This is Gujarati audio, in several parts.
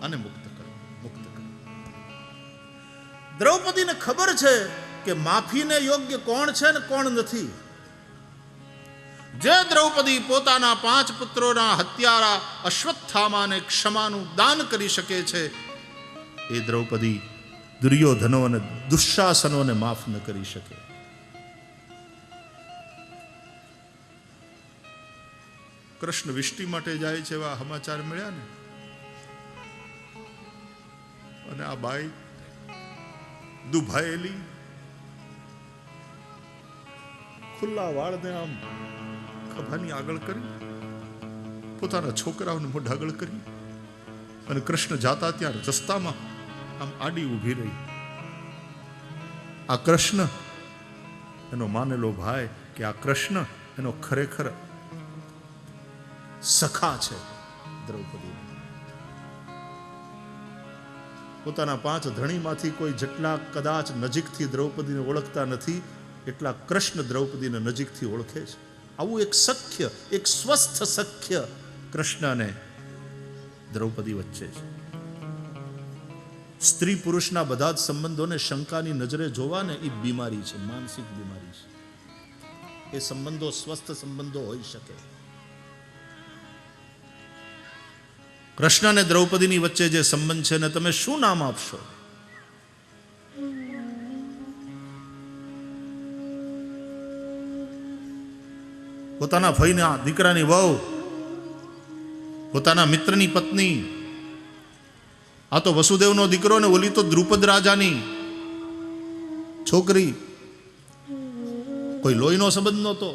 અને મુક્ત કર્યો, મુક્ત કર્યો. દ્રૌપદીને ખબર છે કે માફીને યોગ્ય કોણ છે ને કોણ નથી. જે દ્રૌપદી પોતાના 5 પુત્રોના હત્યારા અશ્વત્થામાને ક્ષમાનું દાન કરી શકે છે, એ દ્રૌપદી દુર્યોધનો અને દુશાસનોને માફ ન કરી શકે. કૃષ્ણ વિષ્ટિ માટે જાય છે એવા સમાચાર મળ્યા ને, અને આ બાઈ દુભાયેલી ખુલ્લા વાળને આમ ખભાની આગળ કરી, પોતાના છોકરાઓને મોઢ આગળ કરી, અને કૃષ્ણ જાતા ત્યાં રસ્તામાં આમ આડી ઊભી રહી. આ કૃષ્ણ એનો માનેલો ભાઈ, કે આ કૃષ્ણ એનો ખરેખર સખા છે દ્રૌપદી. પોતાના 5 ધણીમાંથી કોઈ જેટલા કદાચ નજીકથી દ્રૌપદીને ઓળખતા નથી, એટલા કૃષ્ણ દ્રૌપદીને નજીકથી ઓળખે છે. આવું એક સખ્ય, એક સ્વસ્થ સખ્ય કૃષ્ણ અને દ્રૌપદી વચ્ચે છે. સ્ત્રી પુરુષના બધા જ સંબંધોને શંકાની નજરે જોવાને એ બીમારી છે, માનસિક બીમારી છે. એ સંબંધો સ્વસ્થ સંબંધો હોઈ શકે. કૃષ્ણ અને દ્રૌપદીની વચ્ચે જે સંબંધ છે ને, તમે શું નામ આપશો? પોતાના ભાઈના દીકરાની વહુ, પોતાના મિત્રની પત્ની, આ તો વસુદેવનો દીકરો ને ઓલી તો દ્રુપદ રાજાની છોકરી, કોઈ લોહીનો સંબંધ નહોતો.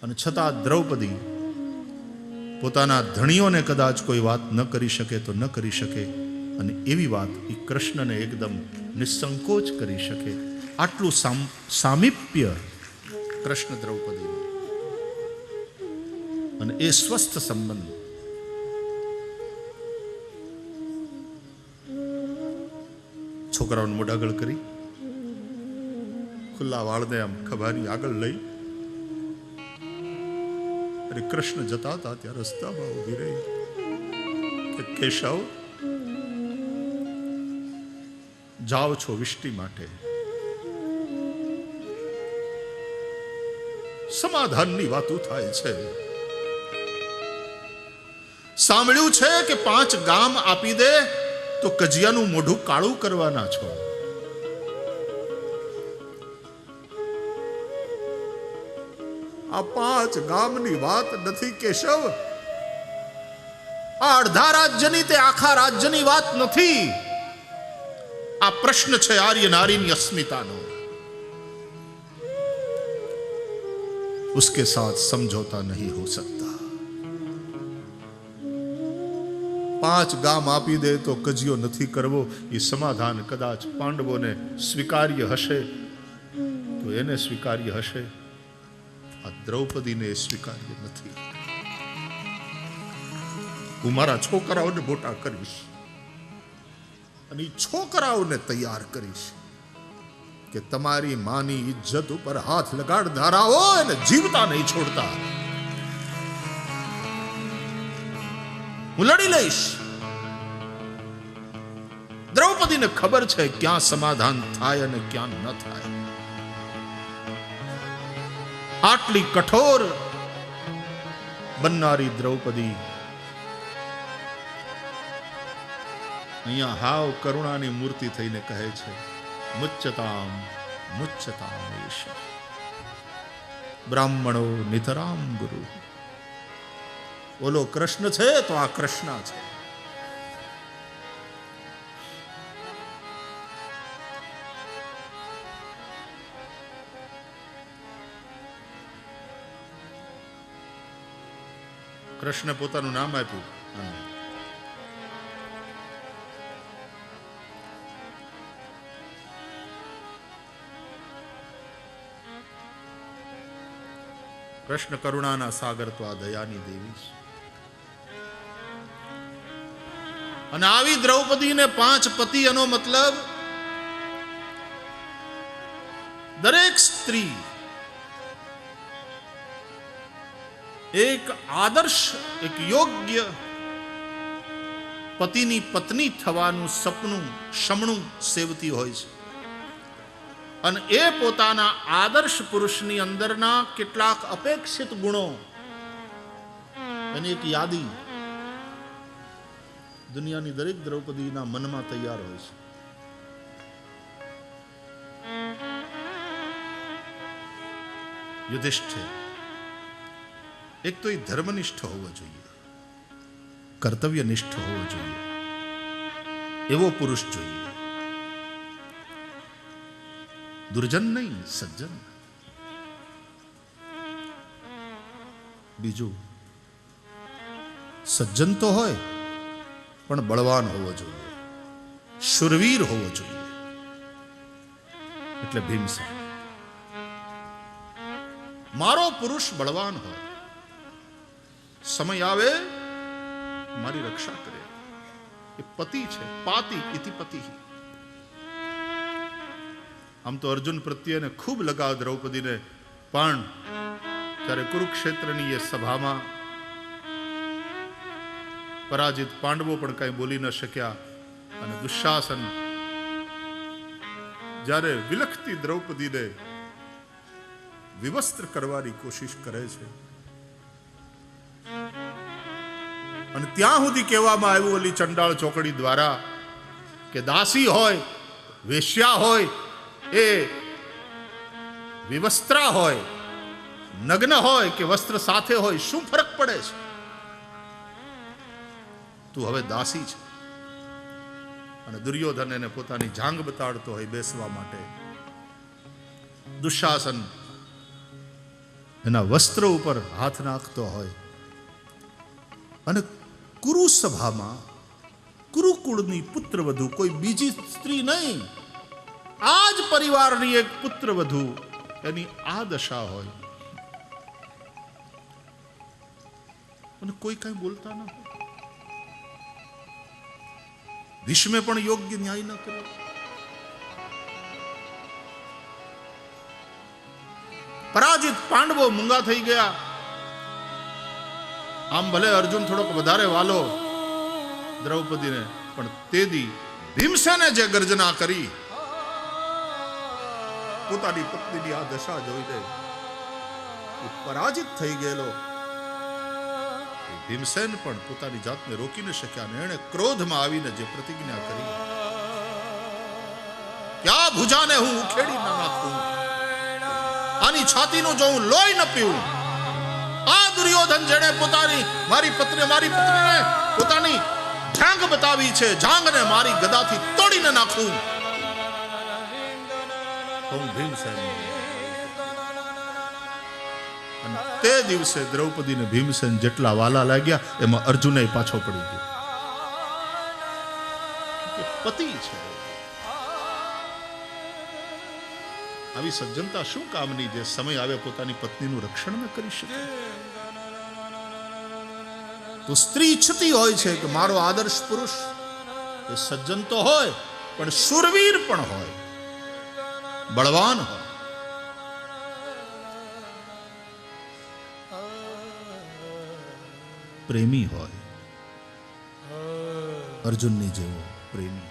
અને છતાં દ્રૌપદી પોતાના ધણીઓને કદાચ કોઈ વાત ન કરી શકે તો ન કરી શકે, અને એવી વાત એ કૃષ્ણને એકદમ નિસંકોચ કરી શકે. આટલું સામીપ્ય કૃષ્ણ દ્રૌપદી, અને એ સ્વસ્થ સંબંધ. છોકરાઓને મોઢ આગળ કરી, ખુલ્લા વાળને આમ ખભાની આગળ લઈ, અને કૃષ્ણ જતા હતા ત્યાં રસ્તામાં ઊભી રહી કે કેશવ, જાઓ છો વિષ્ટિ માટે, સમાધાનની વાતો થાય છે. સાંભળ્યું છે કે 5 ગામ આપી દે તો કજિયાનું મોઢું કાળું કરવાના છો. આ 5 ગામની વાત નથી કેશવ, આ અડધા રાજ્યની, તે આખા રાજ્યની વાત નથી. આ પ્રશ્ન છે આર્ય નારીની અસ્મિતાનો. उसके साथ समझौता नहीं हो सकता. 5 ગામ આપી દે તો કજિયો નથી કરવો, એ સમાધાન કદાચ પાંડવોને સ્વીકાર્ય હશે તો એને સ્વીકાર્ય હશે, આ દ્રૌપદીને સ્વીકાર્ય નથી. હું મારા છોકરાઓને મોટા કરીશ અને છોકરાઓને તૈયાર કરીશ કે તમારી માની ઇજ્જત ઉપર હાથ લગાડનારા હોય અને જીવતા નહીં છોડતા. હું લડી લઈશ. દ્રૌપદીને ખબર છે ક્યાં સમાધાન થાય અને ક્યાં ન થાય. આટલી કઠોર બનનારી દ્રૌપદી અહીંયા હાવ કરુણાની મૂર્તિ થઈને કહે છે, મુચ્યતામ મુચ્યતામ એષ બ્રાહ્મણો નિતરામ ગુરુ. ઓલો કૃષ્ણ છે તો આ કૃષ્ણ છે. કૃષ્ણ પોતાનું નામ આપ્યું. કૃષ્ણ કરુણાના સાગર તો આ દયાની દેવી છે. અને આવી દ્રૌપદીને 5 પતિ, એનો મતલબ દરેક સ્ત્રી એક આદર્શ, એક યોગ્ય પતિની પત્ની થવાનું સપનું શમણું સેવતી હોય છે અને એ પોતાના આદર્શ પુરુષની અંદરના કેટલાક અપેક્ષિત ગુણો એની એક યાદી દુનિયાની દરેક દ્રૌપદીના મનમાં તૈયાર હોય છે. યુધિષ્ઠિર એક તો એ ધર્મનિષ્ઠ હોવો જોઈએ, કર્તવ્યનિષ્ઠ હોવો જોઈએ, એવો પુરુષ જોઈએ. દુર્જન નહીં, સજ્જન. બીજું, સજ્જન તો હોય પણ બળવાન હોવો જોઈએ, શુરવીર હોવો જોઈએ. એટલે ભીમસેન મારો પુરુષ બળવાન હોય, સમય આવે મારી રક્ષા કરે. એ પતિ છે, પાતિ ઇતિ પતિ. આમ તો અર્જુન પ્રત્યેને ખૂબ લગાવ દ્રૌપદીને, પણ ત્યારે કુરુક્ષેત્રની એ સભામાં પરાજિત પાંડવો પણ કઈ બોલી ન શક્યા અને દુશાસન જ્યારે વિલખતી દ્રૌપદીને વિવસ્ત્ર કરવાની કોશિશ કરે છે અને ત્યાં સુધી કહેવામાં આવ્યું ઓલી ચંડાળ ચોકડી દ્વારા કે દાસી હોય, વેશ્યા હોય, એ વિવસ્ત્રા હોય, નગ્ન હોય કે વસ્ત્ર સાથે હોય, શું ફરક પડે છે? તું હવે દાસી છે. અને દુર્યોધન એને પોતાની જાંગ બતાડતો હોય બેસવા માટે. દુશાસન એના વસ્ત્ર ઉપર હાથ નાખતો હોય અને કુરુ સભામાં કુરુકુળની પુત્રવધુ, કોઈ બીજી સ્ત્રી નહીં, આ જ પરિવારની એક પુત્રવધુ, એની આ દશા હોય અને કોઈ કઈ બોલતા ન હોય. ભીષ્મે પણ યોગ્ય ન્યાય ન કર્યો. પરાજિત પાંડવો મૂંગા થઈ ગયા. આમ ભલે અર્જુન થોડોક વધારે વાલો દ્રૌપદીને, પણ તેદી ભીમસેને જે ગર્જના કરી, પોતાની પત્નીની આ દશા જોઈને પરાજિત થઈ ગયેલો ભીમસેન પણ પોતાની જાતને રોકી ન શક્યા અને એણે ક્રોધમાં આવીને જે પ્રતિજ્ઞા કરી કે આ ભુજાને હું ઉખેડી ન નાખું, આની છાતીનું જો હું લોહી ન પીવું, આ દુર્યોધન જેણે મારી પત્નીને પોતાની જાંગ બતાવી છે, જાંગને મારી ગદાથી તોડીને નાખું. હું ભીમસેન. તે દિવસે દ્રૌપદીને ભીમસેન જેટલા વાલા લાગ્યા એમાં અર્જુનય પાછો પડી ગયો. પતિ છે. આવી સજ્જનતા શું કામની જે સમય આવે પોતાની પત્નીનું રક્ષણ ન કરી શકે? તો સ્ત્રી ઈચ્છતી હોય છે કે મારો આદર્શ પુરુષ એ સજ્જન તો હોય પણ શૂરવીર પણ હોય, બળવાન હોય. પ્રેમી હોય, અર્જુનની જેવો પ્રેમી.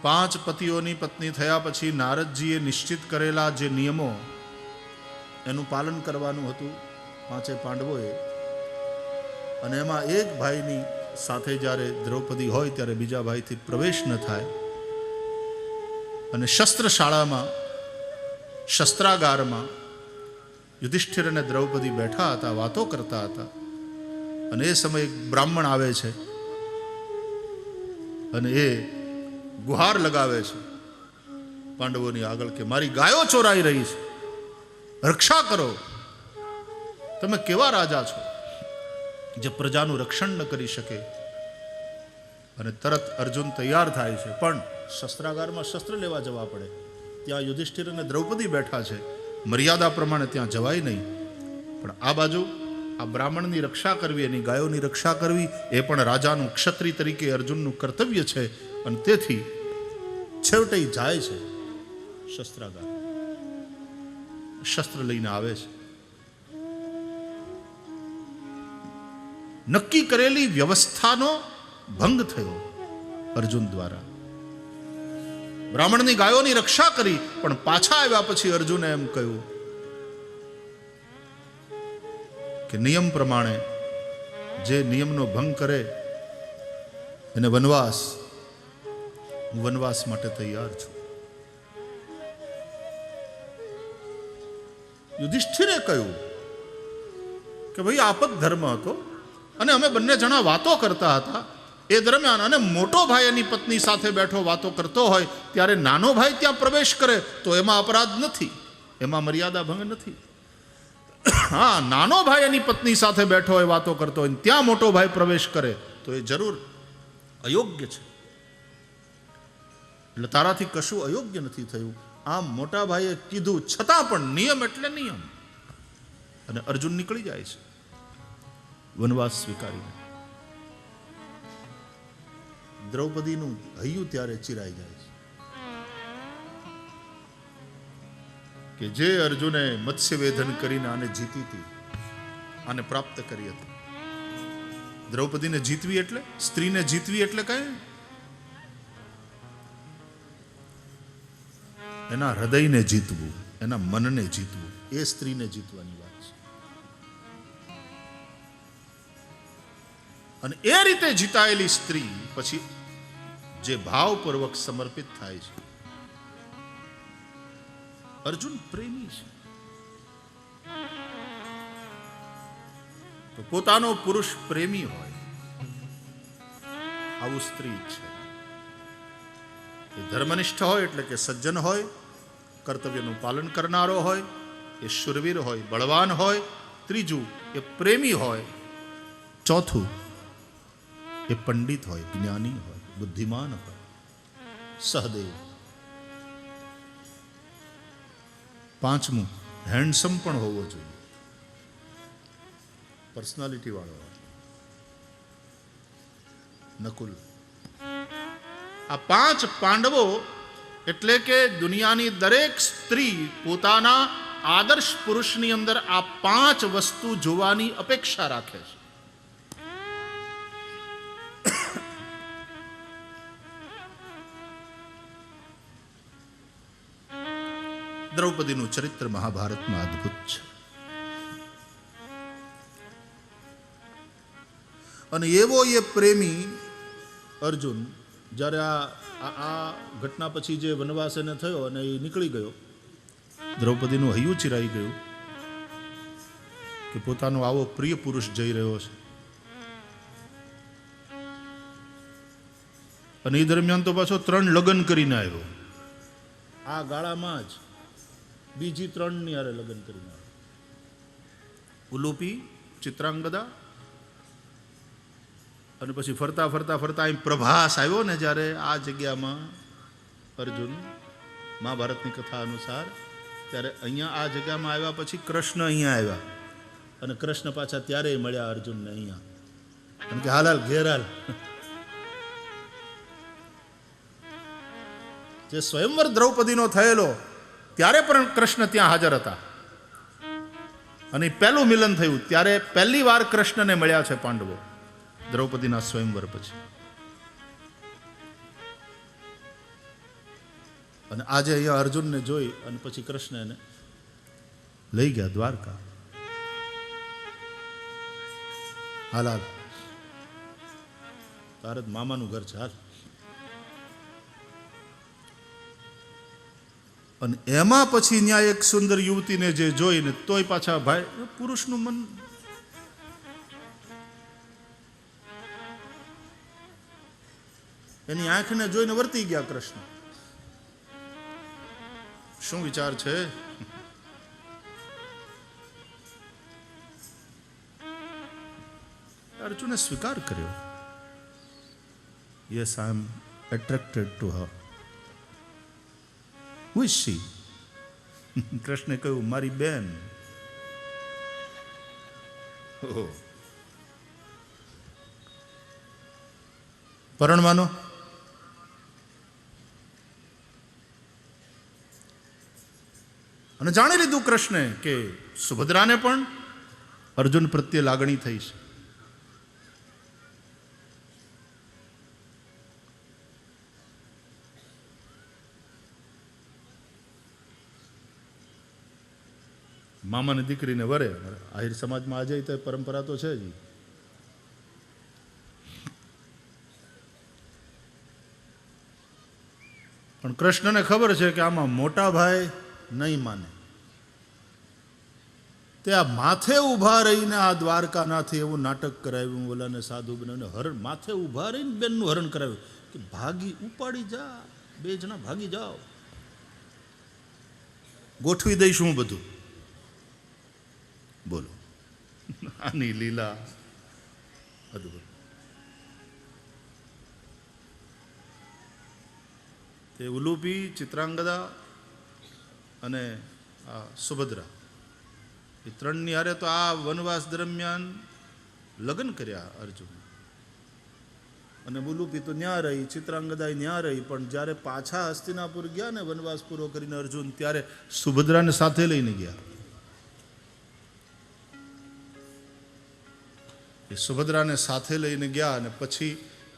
પાંચ પતિઓની પત્ની થયા પછી નારદજીએ નિશ્ચિત કરેલા જે નિયમો એનું પાલન કરવાનું હતું પાંચે પાંડવોએ, અને એમાં એક ભાઈની સાથે જ્યારે દ્રૌપદી હોય ત્યારે બીજા ભાઈથી પ્રવેશ ન થાય, અને શસ્ત્રશાળામાં શસ્ત્રાગારમાં યુધિષ્ઠિર અને દ્રૌપદી બેઠા હતા, વાતો કરતા હતા, અને એ સમયે એક બ્રાહ્મણ આવે છે અને એ ગુહાર લગાવે છે પાંડવોની આગળ કે મારી ગાયો ચોરાઈ રહી છે, રક્ષા કરો. તમે કેવા રાજા છો જે પ્રજાનું રક્ષણ ન કરી શકે? અને તરત અર્જુન તૈયાર થાય છે, પણ શસ્ત્રાગારમાં શસ્ત્ર લેવા જવા પડે. ત્યાં યુધિષ્ઠિર અને દ્રૌપદી બેઠા છે, મર્યાદા પ્રમાણે ત્યાં જવાય નહીં. પણ આ બાજુ આ બ્રાહ્મણની રક્ષા કરવી, એની ગાયોની રક્ષા કરવી એ પણ રાજાનું, ક્ષત્રિય તરીકે અર્જુનનું કર્તવ્ય છે. અને તેથી છેવટે જાય છે શસ્ત્રાગાર. શસ્ત્ર લઈને આવે છે. નક્કી કરેલી વ્યવસ્થાનો ભંગ થયો અર્જુન દ્વારા. બ્રાહ્મણની ગાયોની રક્ષા કરી, પણ પાછા આવ્યા પછી અર્જુને એમ કહ્યું કે નિયમ પ્રમાણે જે નિયમનો ભંગ કરે એને વનવાસ, હું વનવાસ માટે તૈયાર છું. યુધિષ્ઠિરે કહ્યું કે ભાઈ આપદ ધર્મ હતો અને અમે બંને જણા વાતો કરતા હતા. એ દરમિયાન અને મોટો ભાઈ એની પત્ની સાથે બેઠો વાતો કરતો હોય ત્યારે નાનો ભાઈ ત્યાં પ્રવેશ કરે તો એમાં અપરાધ નથી, એમાં મર્યાદા ભંગ નથી. હા, નાનો ભાઈ એની પત્ની સાથે બેઠો હોય વાતો કરતો હોય ત્યાં મોટો ભાઈ પ્રવેશ કરે તો એ જરૂર અયોગ્ય છે. એટલે તારાથી કશું અયોગ્ય નથી થયું. આમ મોટા ભાઈએ કીધું છતાં પણ નિયમ એટલે નિયમ. અને અર્જુન નીકળી જાય છે વનવાસ સ્વીકારીને. દ્રૌપદીનું હૈયું ત્યારે ચિરાઈ જાય છે કે જે અર્જુને મત્સ્યવેધન કરીને આને જીતી હતી, આને પ્રાપ્ત કરી હતી. દ્રૌપદીને જીતવી એટલે, સ્ત્રીને જીતવી એટલે કઈ એના હૃદયને જીતવું, એના મનને જીતવું, એ સ્ત્રીને જીતવાની વાત છે. અને એ રીતે જીતાયેલી સ્ત્રી પછી જે ભાવપૂર્વક સમર્પિત થાય છે. અર્જુન પ્રેમી છે તો પોતાનો પુરુષ પ્રેમી હોય આવું સ્ત્રી છે. એ ધર્મનિષ્ઠ હોય એટલે કે સજ્જન હોય, કર્તવ્યનું પાલન કરનારો હોય, એ શુરવીર હોય, બળવાન હોય. ત્રીજું, એ પ્રેમી હોય. ચોથું, એ પંડિત હોય, જ્ઞાની હોય, બુદ્ધિમાન હોય, સહદેવ. પાંચમું, હેન્ડસમ પણ હોવો જોઈએ, પર્સનાલિટી વાળો હોય. નકુલ. આ પાંચ પાંડવો એટલે કે દુનિયાની દરેક સ્ત્રી પોતાના આદર્શ પુરુષની અંદર આ પાંચ વસ્તુ જોવાની અપેક્ષા રાખે છે. દ્રૌપદીનું ચરિત્ર મહાભારતમાં અદ્ભુત છે. અને એવો એ પ્રેમી અર્જુન જ્યારે આ ઘટના પછી જે વનવાસ એને થયો અને એ નીકળી ગયો, દ્રૌપદીનું હૈયું ચિરાઈ ગયું કે પોતાનો આવો પ્રિય પુરુષ જઈ રહ્યો છે. અને એ દરમિયાન તો પાછો 3 લગ્ન કરીને આવ્યો. આ ગાળામાં જ બીજી 3ની હારે લગ્ન કરીને આવ્યો. ઉલુપી, ચિત્રાંગદા, અને પછી ફરતા ફરતા ફરતા અહીં પ્રભાસ આવ્યો ને જ્યારે આ જગ્યામાં અર્જુન, મહાભારતની કથા અનુસાર, ત્યારે અહીંયા આ જગ્યામાં આવ્યા પછી કૃષ્ણ અહીંયા આવ્યા. અને કૃષ્ણ પાછા ત્યારે મળ્યા અર્જુનને અહીંયા, અને કે હાલ હાલ ઘેર હાલ. જે સ્વયંવર દ્રૌપદીનો થયેલો ત્યારે પણ કૃષ્ણ ત્યાં હાજર હતા. અને પહેલું મિલન થયું ત્યારે પહેલી વાર કૃષ્ણને મળ્યા છે પાંડવો દ્રૌપદીના સ્વયંવર પછી. અને આજે અહીંયા અર્જુનને જોઈ અને પછી કૃષ્ણ એને લઈ ગયા દ્વારકા. હાલ હાલ તારે મામાનું ઘર છે હાલ. અને એમાં પછી ત્યાં એક સુંદર યુવતીને જે જોઈને તોય પાછા ભાઈ પુરુષનું મન એની આંખને જોઈને વર્તી ગયા કૃષ્ણ. શું વિચાર છે? અર્જુને સ્વીકાર કર્યો, yes I am attracted to her. Who is she? કૃષ્ણે કહ્યું, મારી બેન. પરણવાનો? અને જાણી લીધું કૃષ્ણે કે સુભદ્રાને પણ અર્જુન પ્રત્યે લાગણી થઈ છે. મામાની દીકરીને વરે. આહિર સમાજમાં આજે તો પરંપરા તો છે જ. પણ કૃષ્ણને ખબર છે કે આમાં મોટા ભાઈ નહીં માને. તે આ માથે ઊભા રહીને આ દ્વારકાનાથી એવું નાટક કરાવ્યું, ઓલાને સાધુ બનાવીને હરણ માથે ઊભા રહીને બેનનું હરણ કરાવ્યું કે ભાગી ઉપાડી જા, 2 જણા ભાગી જાઓ, ગોઠવી દઈશું બધું. બોલો, આની લીલા અદભુત. તે ઉલુપી, ચિત્રાંગદા અને આ સુભદ્રા, એ ત્રણની હારે તો આ વનવાસ દરમિયાન લગ્ન કર્યા અર્જુન. અને ઉલુપી તો ન્યા રહી, ચિત્રાંગદા ન્યા રહી. પણ જ્યારે પાછા હસ્તિનાપુર ગયા ને વનવાસ પૂરો કરીને અર્જુન, ત્યારે સુભદ્રાને સાથે લઈને ગયા. એ સુભદ્રાને સાથે લઈને ગયા અને પછી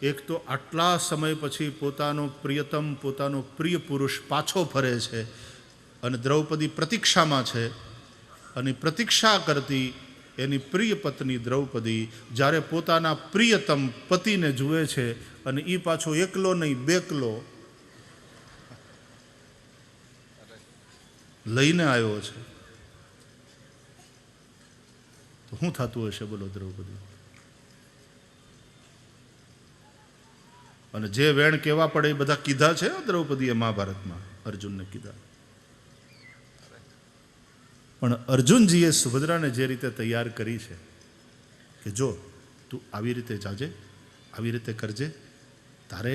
એક તો આટલા સમય પછી પોતાનો પ્રિયતમ, પોતાનો પ્રિય પુરુષ પાછો ફરે છે અને દ્રૌપદી પ્રતીક્ષામાં છે. અને પ્રતીક્ષા કરતી એની પ્રિય પત્ની દ્રૌપદી જ્યારે પોતાના પ્રિયતમ પતિને જુએ છે અને એ પાછો એકલો નહીં બેકલો લઈને આવ્યો છે, તો શું થતું હશે બોલો દ્રૌપદી? અને જે વેણ કેવા પડે એ બધા કીધા છે દ્રૌપદીએ મહાભારતમાં, અર્જુનને કીધા. પણ અર્જુનજીએ સુભદ્રાને જે રીતે તૈયાર કરી છે કે જો તું આવી રીતે જાજે, આવી રીતે કરજે, તારે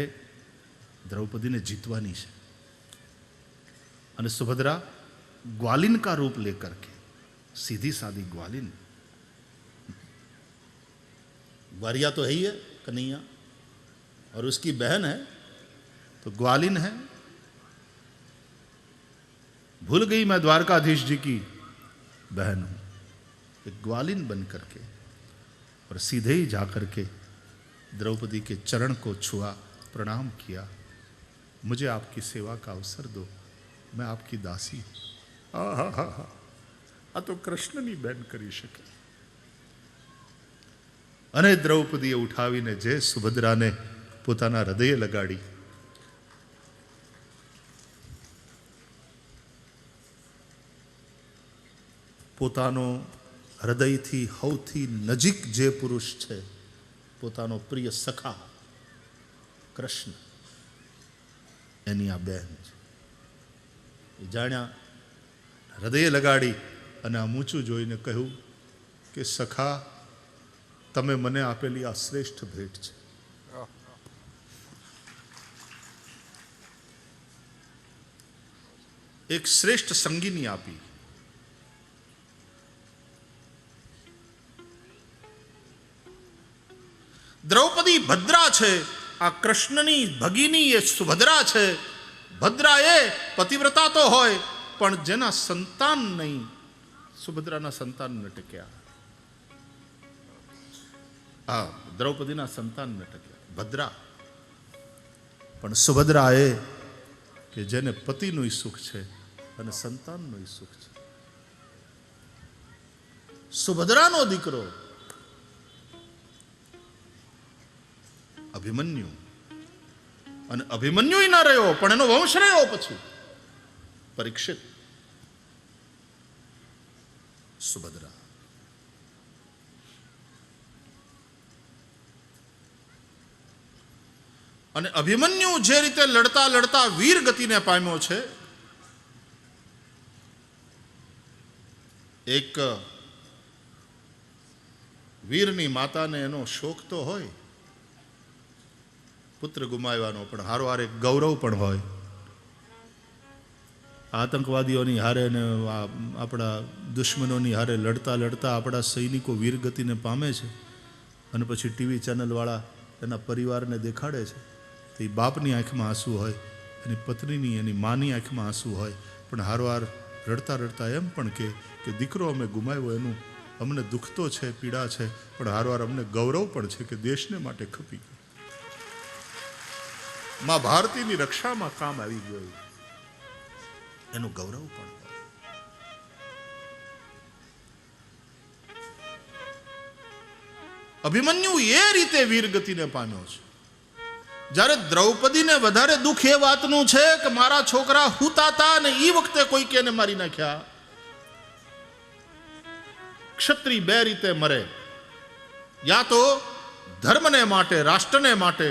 દ્રૌપદીને જીતવાની છે. અને સુभद्रा ग्वालिन का रूप लेकर के, सीधी सादी ग्वालिन, ग्वारिया तो है ही है कन्हैया, और उसकी बहन है तो ग्वालिन है. भूल गई मैं द्वारकाधीश जी की बहन हूं. एक ग्वालिन बन करके और सीधे ही जाकर के द्रौपदी के चरण को छुआ, प्रणाम किया. मुझे आपकी सेवा का अवसर दो, मैं आपकी दासी हूं. આ તો કૃષ્ણની બેન કરી શકે. અને દ્રૌપદીએ ઉઠાવીને જે સુભદ્રાને પોતાના હૃદયે લગાડી. પોતાનો હૃદયથી સૌથી નજીક જે પુરુષ છે, પોતાનો પ્રિય સખા કૃષ્ણ, એની આ બહેન છે. એ જાણ્યા, હૃદયે લગાડી અને આ મૂચું જોઈને કહ્યું કે સખા, તમે મને આપેલી આ શ્રેષ્ઠ ભેટ છે. એક શ્રેષ્ઠ સંગીની આપી. દ્રૌપદી ભદ્રા છે, આ કૃષ્ણની ભગીની એ સુભદ્રા છે. ભદ્રા એ પતિવ્રતા તો હોય, પણ જેના સંતાન નહીં, સુભદ્રાના સંતાન ન ટક્યા. હા, દ્રૌપદીના સંતાન ન ટક્યા, ભદ્રા. પણ સુભદ્રા એ કે જેને પતિનું સુખ છે અને સંતાનનું સુખ છે. સુભદ્રાનો દીકરો અભિમન્યુ, અને અભિમન્યુ ના રહ્યો પણ એનો વંશ રહ્યો પછી પરીક્ષિત. સુભદ્રા અને અભિમન્યુ જે રીતે લડતા લડતા વીર ગતિને પામ્યો છે, એક વીરની માતાને એનો શોખ તો હોય પુત્ર ગુમાવવાનો, પણ હારો હારે ગૌરવ પણ હોય. આતંકવાદીઓની હારે ને આપણા દુશ્મનોની હારે લડતા લડતા આપણા સૈનિકો વીરગતિને પામે છે, અને પછી ટીવી ચેનલવાળા એના પરિવારને દેખાડે છે. તો એ બાપની આંખમાં આંસુ હોય, એની પત્નીની, એની માની આંખમાં આંસુ હોય, પણ હારોહાર રડતા રડતા એમ પણ કે દીકરો અમે ગુમાવ્યો એનું અમને દુઃખ તો છે, પીડા છે, પણ હારવાર અમને ગૌરવ પણ છે કે દેશને માટે ખપી ગયો, માં ભારતીની રક્ષામાં કામ આવી ગયું, એનું ગૌરવ પણ. અભિમન્યુ એ રીતે વીરગતિને પામ્યો છે. જ્યારે દ્રૌપદીને વધારે દુઃખ એ વાતનું છે કે મારા છોકરા હુતાતા અને એ વખતે કોઈ કેને મારી નાખ્યા. ક્ષત્રિય બે રીતે મરે, યા તો ધર્મને માટે, રાષ્ટ્રને માટે,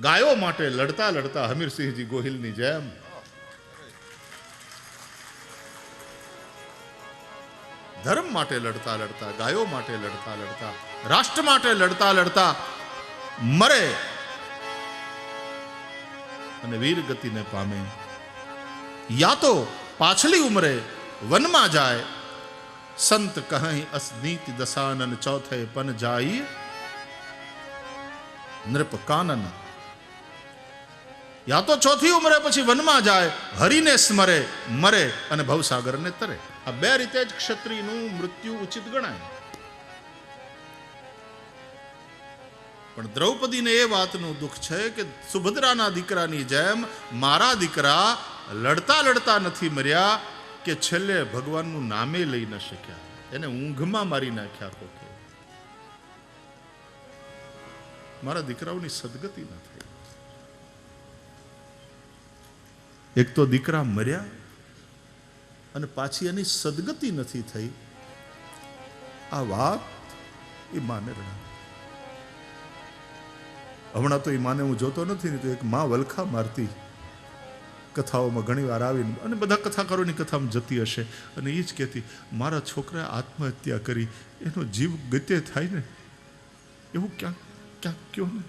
ગાયો માટે લડતા લડતા હમીરસિંહજી ગોહિલની જેમ, ધર્મ માટે લડતા લડતા, ગાયો માટે લડતા લડતા, રાષ્ટ્ર માટે લડતા લડતા મરે અને વીરગતિને પામે, યા તો પાછલી ઉંમરે વનમાં જાય. સંત કહી અસનીતિ દશાનન ચોથે પન જાય નૃપ કાનન. યા તો ચોથી ઉંમરે પછી વનમાં જાય, હરિને સ્મરે, મરે અને ભવસાગરને તરે. આ બે રીતે જ ક્ષત્રિયનું મૃત્યુ ઉચિત ગણાય. પણ દ્રૌપદીને એ વાતનું દુઃખ છે કે સુભદ્રાના દીકરાની જેમ મારા દીકરા લડતા લડતા નથી મર્યા કે છેલ્લે ભગવાનનું નામે લઈ ન શક્યા, એને ઊંઘમાં મારી નાખ્યા કોકે. મારા દીકરાઓની સદગતિ ન થઈ. એક તો દીકરા મર્યા અને પાછી એની સદગતિ નથી થઈ. આ વાત એ માને રડા. હમણાં તો એ માને હું જોતો નથી ને, તો એક માં વલખા મારતી કથાઓમાં ઘણી વાર આવીને અને બધા કથાકારોની કથામાં જતી હશે અને એ જ કહેતી, મારા છોકરાએ આત્મહત્યા કરી, એનો જીવ ગતે થાય ને એવું ક્યાંક ક્યાંક કયો ને,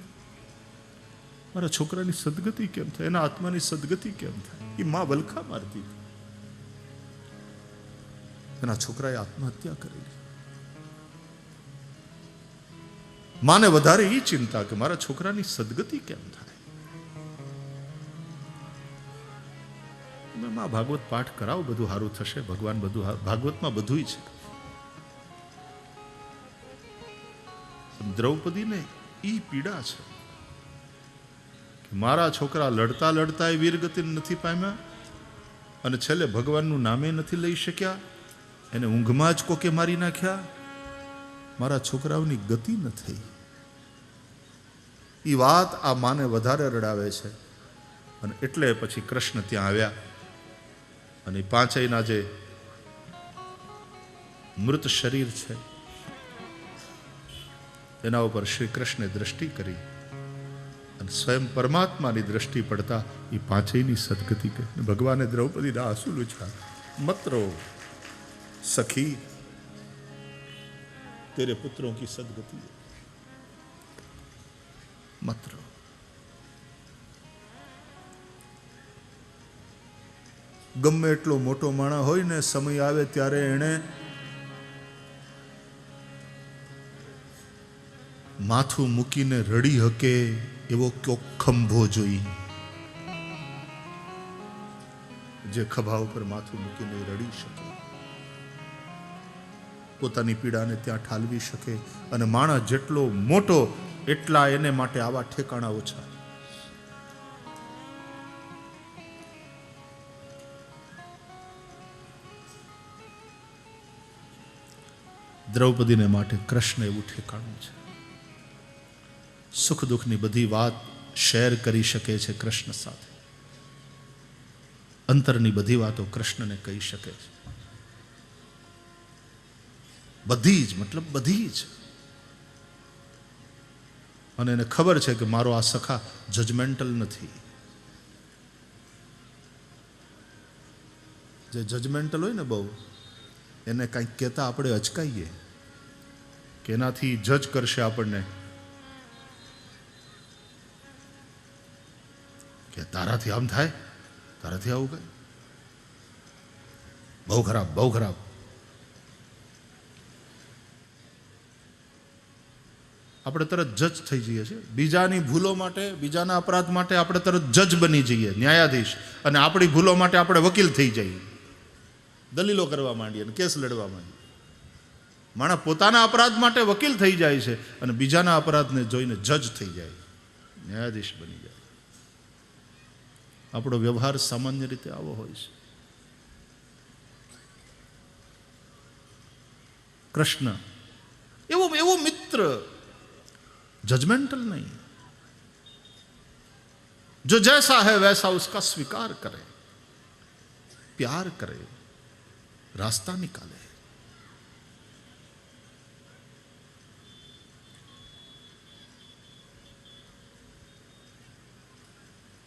મારા છોકરાની સદગતિ કેમ થાય, એના આત્માની સદગતિ કેમ થાય. એ માં વલખા મારતી, એના છોકરાએ આત્મહત્યા કરેલી. માને વધારે એ ચિંતા કે મારા છોકરાની સદગતિ કેમ થાય. માં ભાગવત પાઠ કરાવો, બધું સારું થશે, ભગવાન બધું ભાગવતમાં બધું છે. દ્રૌપદીને ઈ પીડા છે કે મારા છોકરા લડતા લડતા વીરગતિ નથી પામ્યા અને છેલ્લે ભગવાનનું નામે નથી લઈ શક્યા, એને ઊંઘમાં જ કોકે મારી નાખ્યા, મારા છોકરાઓની ગતિ ન થઈ. એ વાત આ માને વધારે રડાવે છે. અને એટલે પછી કૃષ્ણ ત્યાં આવ્યા અને પાંચેયના જે મૃત શરીર છે એના ઉપર શ્રી કૃષ્ણે દ્રષ્ટિ કરી અને સ્વયં પરમાત્માની દ્રષ્ટિ પડતા એ પાંચેયની સદગતિ કરી. ભગવાને દ્રૌપદીના આંસુ લૂછા. મત્રો સખી તેરે પુત્રોं की सदगति मत्र. ગમે એટલો મોટો માણસ હોય ને, સમય આવે ત્યારે એને માથું મૂકીને રડી હકે એવો કયો ખંભો જોઈ, જે ખભા ઉપર માથું મૂકીને રડી શકે, પોતાની પીડાને ત્યાં ઠાલવી શકે. અને માણસ જેટલો મોટો એટલા એને માટે આવા ઠેકાણા ઓછા. દ્રૌપદીને માટે કૃષ્ણ એવું ઠેકાણું છે. સુખ દુઃખની બધી વાત શેર કરી શકે છે કૃષ્ણ સાથે. અંતરની બધી વાતો કૃષ્ણને કહી શકે છે. બધી જ, મતલબ બધી જ. અને એને ખબર છે કે મારો આ સખા જજમેન્ટલ નથી. જે જજમેન્ટલ હોય ને બહુ, એને કંઈક કહેતા આપણે અચકાઈએ કે એનાથી જજ કરશે આપણને, કે તારાથી આમ થાય, તારાથી આવું કઈ, બહુ ખરાબ, બહુ ખરાબ. આપણે તરત જજ થઈ જઈએ છીએ. બીજાની ભૂલો માટે, બીજાના અપરાધ માટે આપણે તરત જજ બની જઈએ, ન્યાયાધીશ, અને આપણી ભૂલો માટે આપણે વકીલ થઈ જઈએ, દલીલો કરવા માંડીએ અને કેસ લડવા માંડીએ. માણસ પોતાના અપરાધ માટે વકીલ થઈ જાય છે અને બીજાના અપરાધને જોઈને જજ થઈ જાય, ન્યાયાધીશ બની જાય. આપણો વ્યવહાર સામાન્ય રીતે આવો હોય છે. કૃષ્ણ એવો મિત્ર, जजमेंटल नहीं, जो जैसा है वैसा उसका स्वीकार करे, प्यार करे, रास्ता निकाले.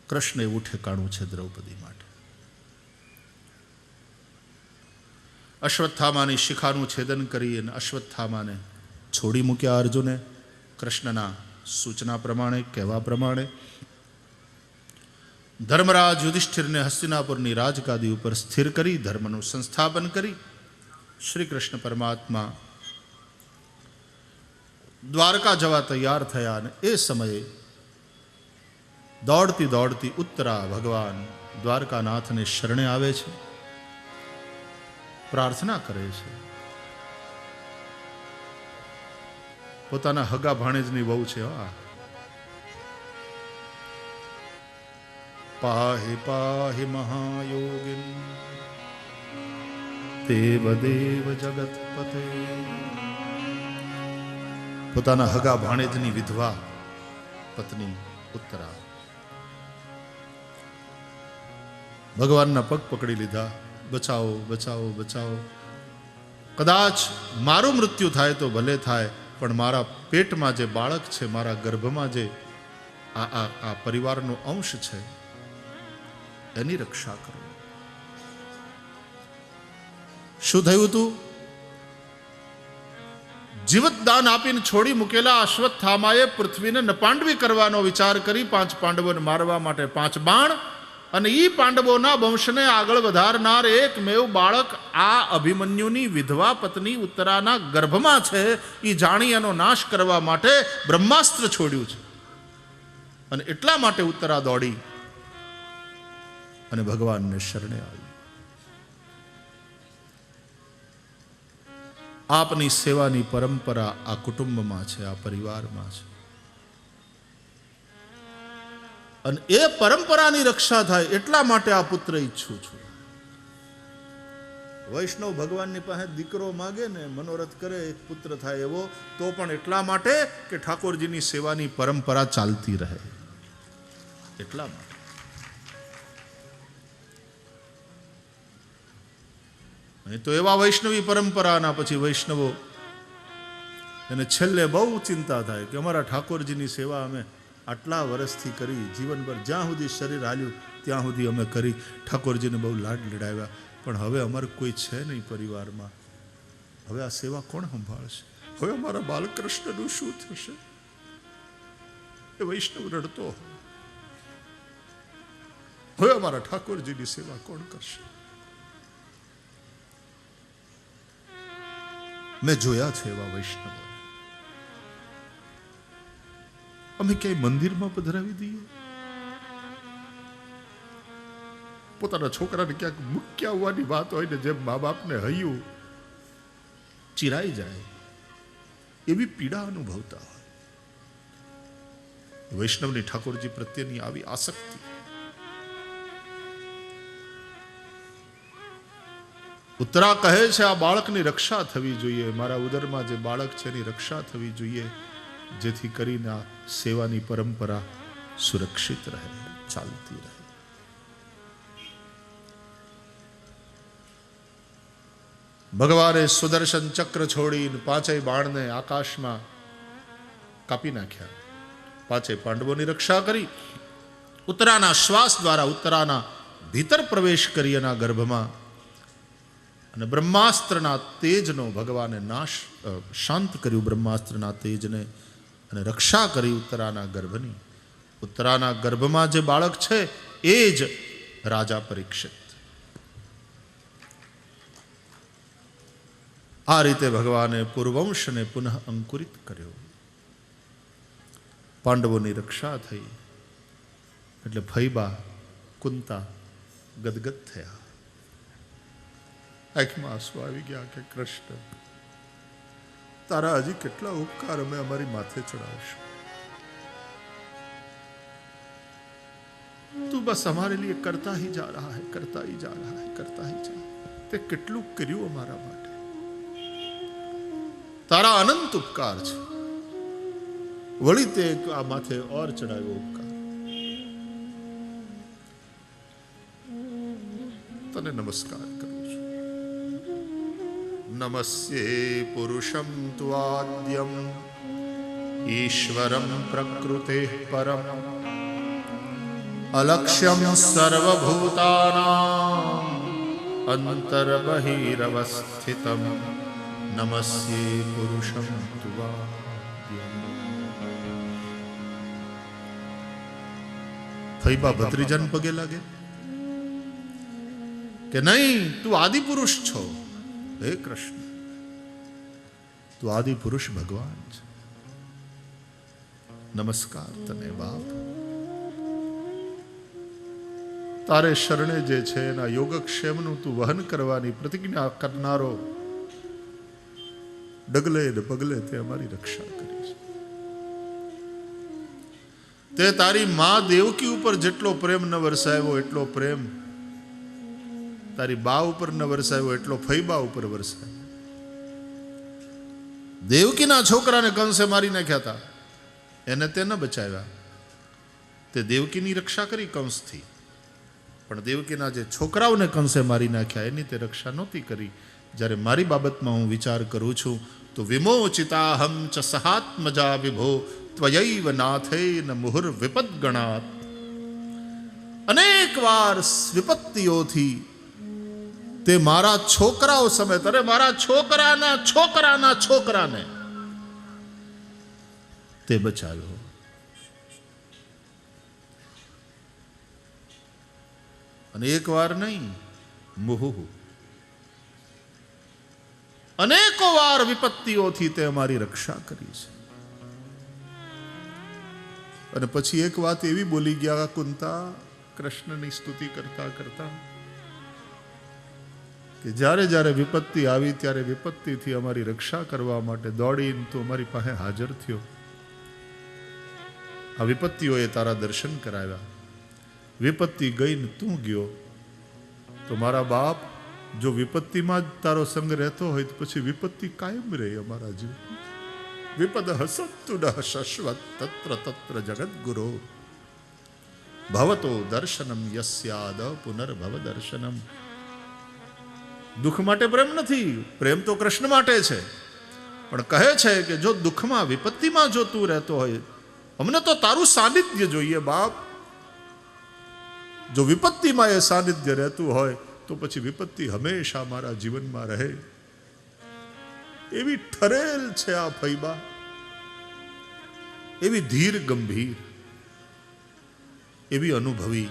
કૃષ્ણ એવું ઠેકાણું છે દ્રૌપદી માટે. અશ્વત્થામાની શિખાનું છેદન કરી અને અશ્વત્થામાને છોડી મૂક્યા અર્જુને. કૃષ્ણના સૂચના પ્રમાણે, કહેવા પ્રમાણે ધર્મરાજ યુધિષ્ઠિરને હસ્તિનાપુરની રાજગાદી ઉપર સ્થિર કરી ધર્મનું સંસ્થાપન કરી શ્રી કૃષ્ણ પરમાત્મા દ્વારકા જવા તૈયાર થયા. અને એ સમયે દોડતી દોડતી ઉત્તરા ભગવાન દ્વારકાનાથને શરણે આવે છે, પ્રાર્થના કરે છે. પોતાના હગા ભાણેજની વહુ છે. પાહિ પાહિ મહાયોગિન દેવ દેવ જગતપતે. પોતાના હગા ભાણેજની વિધવા પત્ની ઉત્તરા ભગવાનના પગ પકડી લીધા. બચાવો, બચાવો, બચાવો. કદાચ મારું મૃત્યુ થાય તો ભલે થાય, પણ મારા પેટમાં જે બાળક છે, મારા ગર્ભમાં જે આ પરિવારનો અંશ છે, એની રક્ષા કરો. શું થયું હતું? જીવતદાન આપીને છોડી મૂકેલા અશ્વત્થામાએ પૃથ્વીને નપાંડવી કરવાનો વિચાર કરી 5 પાંડવોને મારવા માટે 5 બાણ, અને એ પાંડવોના વંશને આગળ વધારનાર એકમેવ બાળક આ અભિમન્યુની વિધવા પત્ની ઉત્તરાના ગર્ભમાં છે. એ જાણી એનો નાશ કરવા માટે બ્રહ્માસ્ત્ર છોડ્યું છે. અને એટલા માટે ઉત્તરા દોડી અને ભગવાનને શરણે આવી. આપની સેવાની પરંપરા આ કુટુંબમાં છે, આ પરિવારમાં છે, અને એ પરંપરાની રક્ષા થાય એટલા માટે આ પુત્ર ઈચ્છું છું. વૈષ્ણવ ભગવાનની પાસે દીકરો માગે ને, મનોરથ કરે એક પુત્ર થાય એવો, તો પણ એટલા માટે કે ઠાકોરજીની સેવાની પરંપરા ચાલતી રહે, એટલા માટે. નહીં તો એવા વૈષ્ણવી પરંપરાના પછી વૈષ્ણવો એને છેલ્લે બહુ ચિંતા થાય કે અમારા ઠાકોરજીની સેવા અમે આટલા વર્ષથી કરી, જીવનભર જ્યાં સુધી શરીર હાલ્યું ત્યાં સુધી અમે કરી, ઠાકોરજીને બહુ લાડ લડાવ્યા, પણ હવે અમારે કોઈ છે નહીં પરિવારમાં, હવે આ સેવા કોણ સંભાળશે? હવે અમારા બાલકૃષ્ણનું શું થશે? એ વૈષ્ણવ રડતો, હવે અમારા ઠાકોરજીની સેવા કોણ કરશે? મેં જોયા છે એવા વૈષ્ણવ. અમે ક્યાંય મંદિરમાં પધરાવી દઈએ, પોતાના છોકરાને ક્યાંક મૂક્યા હોવાની વાત હોય ને, જેમ મા બાપને હૈયું ચિરાઈ જાય એવી પીડા અનુભવતા હોય. વૈષ્ણવની ઠાકોરજી પ્રત્યેની આવી આસક્તિ. ઉત્તરા કહે છે આ બાળકની રક્ષા થવી જોઈએ, મારા ઉદરમાં જે બાળક છે એની રક્ષા થવી જોઈએ, જેથી કરીને આ સેવાની પરંપરા સુરક્ષિત રહે, ચાલતી રહે. ભગવાને સુદર્શન ચક્ર છોડીને 5 બાણને આકાશમાં કાપી નાખ્યા. 5 પાંડવોની રક્ષા કરી. ઉત્તરાના શ્વાસ દ્વારા ઉત્તરાના ભીતર પ્રવેશ કરી એના ગર્ભમાં, અને બ્રહ્માસ્ત્રના તેજનો ભગવાને નાશ શાંત કર્યું, બ્રહ્માસ્ત્રના તેજને, અને રક્ષા કરી ઉત્તરાના ગર્ભની. ઉત્તરાના ગર્ભમાં જે બાળક છે એ જ રાજા પરીક્ષિત. આ રીતે ભગવાને પૂર્વવંશને પુનઃ અંકુરિત કર્યો. પાંડવોની રક્ષા થઈ એટલે ફૈબા કુંતા ગદગદ થયા. આંખમાં આંસુ આવી ગયા કે કૃષ્ણ, તારા હજી કેટલા ઉપકાર અમે અમારી માથે ચડાવશું? તું બસ हमारे लिए करता ही जा रहा है, करता ही जा रहा है, करता ही जा. તે કેટલું કર્યું અમારા માટે. તારા અનંત ઉપકાર છે. વળી તે આ માથે ઓર ચડાવ્યો ઉપકાર. તને નમસ્કાર કરું છું. નમસ્યે પુરુષમ ત્વાદ્યમ ઈશ્વરમ પ્રકૃતે પરમ અલક્ષ્યમ સર્વભૂતાનાં અંતર્બહિરવસ્થિતમ નમસ્યે પુરુષમ ત્વાદ્યમ. ફૈબા ભત્રીજાને પગે લાગે કે નહીં, તું આદિ પુરુષ છો. હે કૃષ્ણ, તું આદિ પુરુષ ભગવાન છે. નમસ્કાર તને બાપ. તારે શરણે જે છે એના યોગક્ષેમનું તું વહન કરવાની પ્રતિજ્ઞા કરનારો ડગલે ને પગલે તે અમારી રક્ષા કરી છે. તે તારી મા દેવકી ઉપર જેટલો પ્રેમ ન વરસાવ્યો એટલો પ્રેમ તારી બા ઉપર ન વરસાવ્યો એટલો ફૈબા ઉપર વરસાવ્યો. દેવકીના છોકરાને કંસે મારી નાખ્યા હતા, એને તે ન બચાવ્યા. તે દેવકીની રક્ષા કરી કંસથી, પણ દેવકીના જે છોકરાઓને કંસે મારી નાખ્યા એની તે રક્ષા નહોતી કરી. જ્યારે મારી બાબતમાં હું વિચાર કરું છું તો વિમોચિતાહમ ચ સહાત્મજા વિભો ત્વયૈવ નાથેન મુહુર વિપદગણાત. અનેક વાર વિપત્તિઓથી તે મારા છોકરાઓ સમેત, અરે મારા છોકરાના છોકરાના છોકરાને તે બચાવ્યો. અને એક વાર નહીં, મુહુ અનેકો વાર વિપત્તિઓથી તે અમારી રક્ષા કરી છે. અને પછી એક વાત એવી બોલી ગયા કુંતા કૃષ્ણની સ્તુતિ કરતા કરતા કે જ્યારે જ્યારે વિપત્તિ આવી ત્યારે વિપત્તિથી અમારી રક્ષા કરવા માટે દોડીને તું અમારી પાસે હાજર થયો. આ વિપત્તિઓએ તારા દર્શન કરાવ્યા. વિપત્તિ ગઈને તું ગયો તો મારા બાપ, જો વિપત્તિમાં જ તારો સંગ રહેતો હોય તો પછી વિપત્તિ કાયમ રહે અમારા જીવન. વિપદ હસત્તુડ શશ્વત તત્ર તત્ર જગદગુરો ભવતો દર્શનમ યસ્યાદ પુનર્ભવ દર્શનમ. દુઃખ માટે પ્રેમ નથી, પ્રેમ તો કૃષ્ણ માટે છે. પણ કહે છે કે જો દુઃખમાં વિપત્તિમાં જો તું રહેતો હોય, અમને તો તારું સાનિધ્ય જોઈએ બાપ. જો વિપત્તિમાં એ સાનિધ્ય રહેતું હોય તો પછી વિપત્તિ હંમેશા મારા જીવનમાં રહે. એવી ઠરેલ છે આ ફૈબા, એવી ધીર ગંભીર, એવી અનુભવી,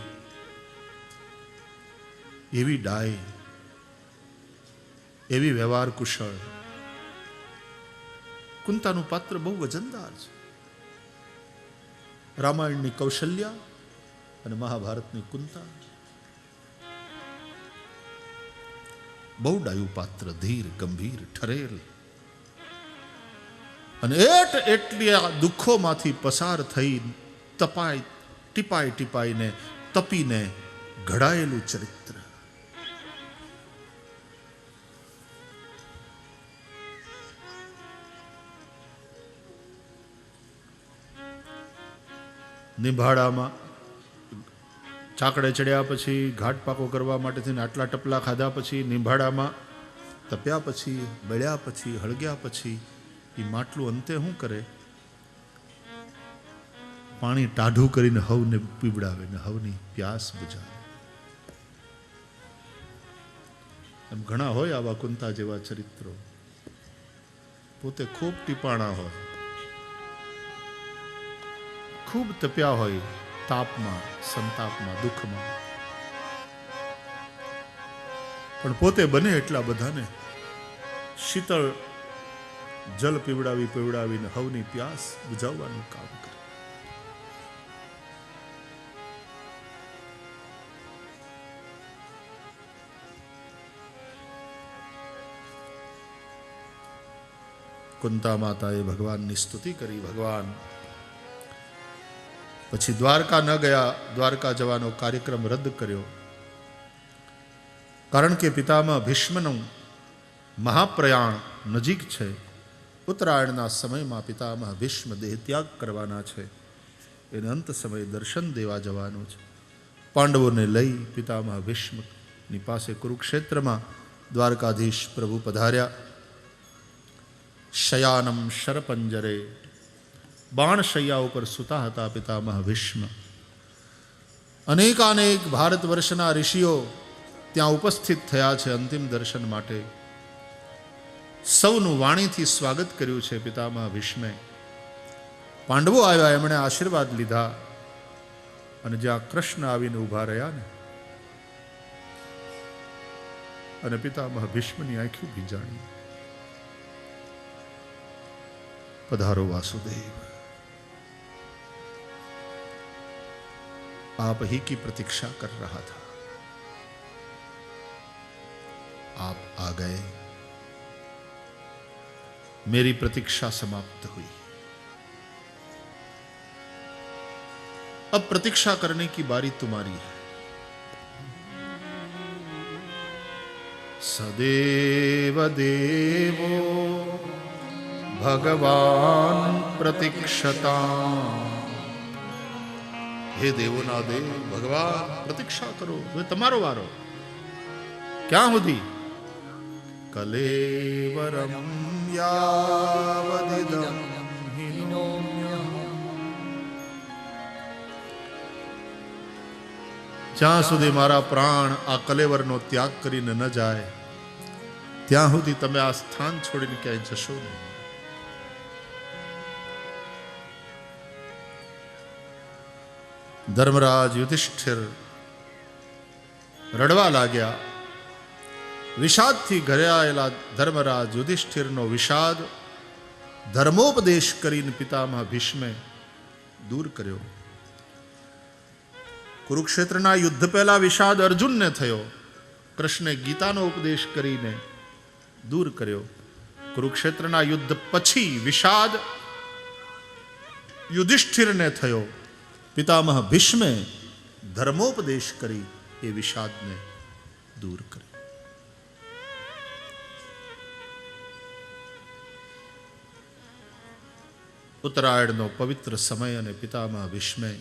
એવી ડાય, એવી વ્યવહાર કુશળ. કુંતાનું પાત્ર બહુ વજનદાર છે. રામાયણની કૌશલ્યા અને મહાભારતની કુંતા બહુ ડાયું પાત્ર, ધીર ગંભીર ઠરેલ. અને એટલી આ દુઃખોમાંથી પસાર થઈ ટીપાઈને તપીને ઘડાયેલું ચરિત્ર. નિભાડામાં ચાકડે ચડ્યા પછી, ઘાટ પાકો કરવા માટે થઈને આટલા ટપલા ખાધા પછી, નિભાડામાં તપ્યા પછી, બળ્યા પછી, હળગ્યા પછી એ માટલું અંતે શું કરે? પાણી ટાઢું કરીને હવને પીવડાવે ને હવની પ્યાસ બુઝાવે. એમ ઘણા હોય આવા કુંતા જેવા ચરિત્રો. પોતે ખૂબ ટીપાણા હોય, ખૂબ તપ્યા હોય તાપમાં, સંતાપમાં, દુઃખમાં, પણ પોતે બને એટલા બધાને શીતળ જલ પીવડાવીને હવની પ્યાસ બુઝાવવાનું કામ કરે. કુંતા માતાએ ભગવાનની સ્તુતિ કરી. ભગવાન પછી દ્વારકા ન ગયા. દ્વારકા જવાનો કાર્યક્રમ રદ કર્યો, કારણ કે પિતામહ ભીષ્મનું મહાપ્રયાણ નજીક છે. ઉત્તરાયણના સમયમાં પિતામહ ભીષ્મ દેહ ત્યાગ કરવાના છે. એને અંત સમયે દર્શન દેવા જવાનું છે. પાંડવોને લઈ પિતામહ ભીષ્મની પાસે કુરુક્ષેત્રમાં દ્વારકાધીશ પ્રભુ પધાર્યા. શયાનમ શરપંજરે, બાણશૈયા ઉપર સૂતા હતા પિતામહ ભીષ્મ. અનેકાનેક ભારત વર્ષના ઋષિઓ ત્યાં ઉપસ્થિત થયા છે અંતિમ દર્શન માટે. સૌનું વાણીથી સ્વાગત કર્યું છે પિતામહ ભીષ્મે. પાંડવો આવ્યા, એમણે આશીર્વાદ લીધા, અને જ્યાં કૃષ્ણ આવીને ઊભા રહ્યા ને, અને પિતામહ ભીષ્મની આંખો ભીંજાણી. પધારો વાસुदेव, आप ही की प्रतीक्षा कर रहा था, आप आ गए, मेरी प्रतीक्षा समाप्त हुई. अब प्रतीक्षा करने की बारी तुम्हारी है. सदेव देवो भगवान प्रतीक्षता. हे देवोना देव भगवान प्रतीक्षा કરો, હવે તમારો વારો. ક્યાં સુધી? કલેવરમ યાવદિદમ હિનોમ્ય. જ્યાં સુધી મારા પ્રાણ આ કલેવરનો ત્યાગ કરીને ન જાય, ત્યાં સુધી તમે આ સ્થાન છોડીને ક્યાંય જશો નહીં. ધર્મરાજ યુધિષ્ઠિર રડવા લાગ્યા. વિષાદથી ઘરે આવેલા ધર્મરાજ યુધિષ્ઠિરનો વિષાદ ધર્મોપદેશ કરીને પિતામહ ભીષ્મે દૂર કર્યો. કુરુક્ષેત્રના યુદ્ધ પહેલા વિષાદ અર્જુનને થયો, કૃષ્ણે ગીતાનો ઉપદેશ કરીને દૂર કર્યો. કુરુક્ષેત્રના યુદ્ધ પછી વિષાદ યુધિષ્ઠિરને થયો. પિતામહ ભીષ્મે ધર્મોપદેશ કરી એ વિષાદને દૂર કર્યો. ઉત્તરાયણનો પવિત્ર સમય, અને પિતામહ ભીષ્મે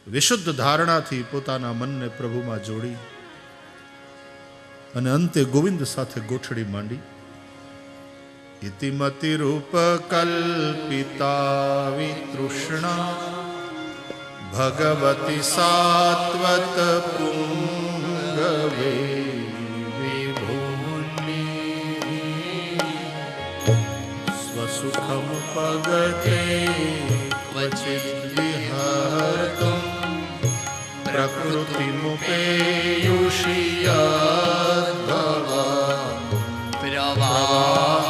વિશુદ્ધ ધારણાથી પોતાના મનને પ્રભુમાં જોડી અને અંતે ગોવિંદ સાથે ગોઠડી માંડી. ઇતિમતિ રૂપ કલ્પિતા વિતૃષ્ણા ભગવતી સાત્વત પુંગવે વિભૂનિ સ્વસુખમ પગતે ક્વચિદ વિહર્તુમ પ્રકૃતિમુપેયુષિયદ્ભવા પ્રવા.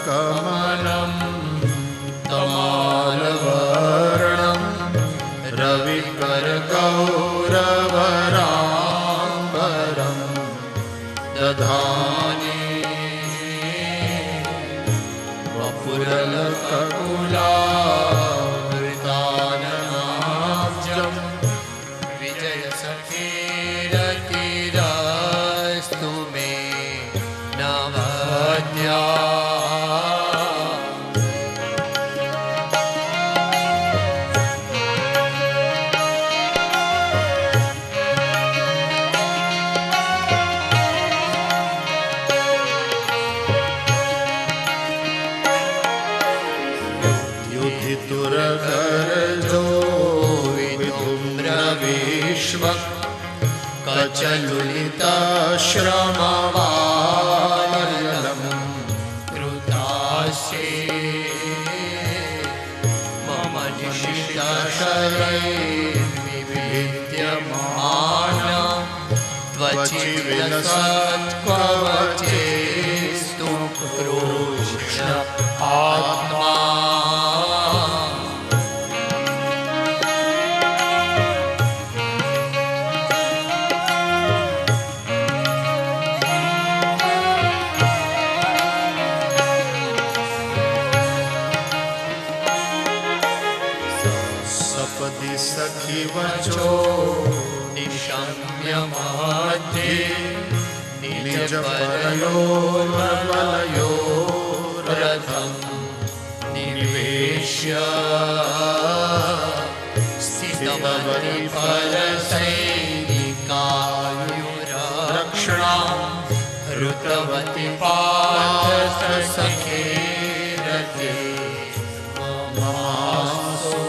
કમનમ તમાલવર્ણમ રવિકર ગૌરવરાંબરમ દધાને વપુરલકુલાવૃતાનનાબ્જમ વિજય સખીરતિરસ્તુ મે નવદ્યા. કચલુલિતાશ્રમવાલમ કૃતાસ્યે મમ નિશિતાશરૈ વિવિદ્યમાન ત્વચિ क्वचि विलसत्कवचेस्तु कृष्ण आत्मा। सपदि सखी वचो निशम्य मध्ये निज परयोर्बलयो रथं निवेश्य स्थितवति परसैनिकायुरक्षणां हृतवति पार्थ सखे रथे ममासो।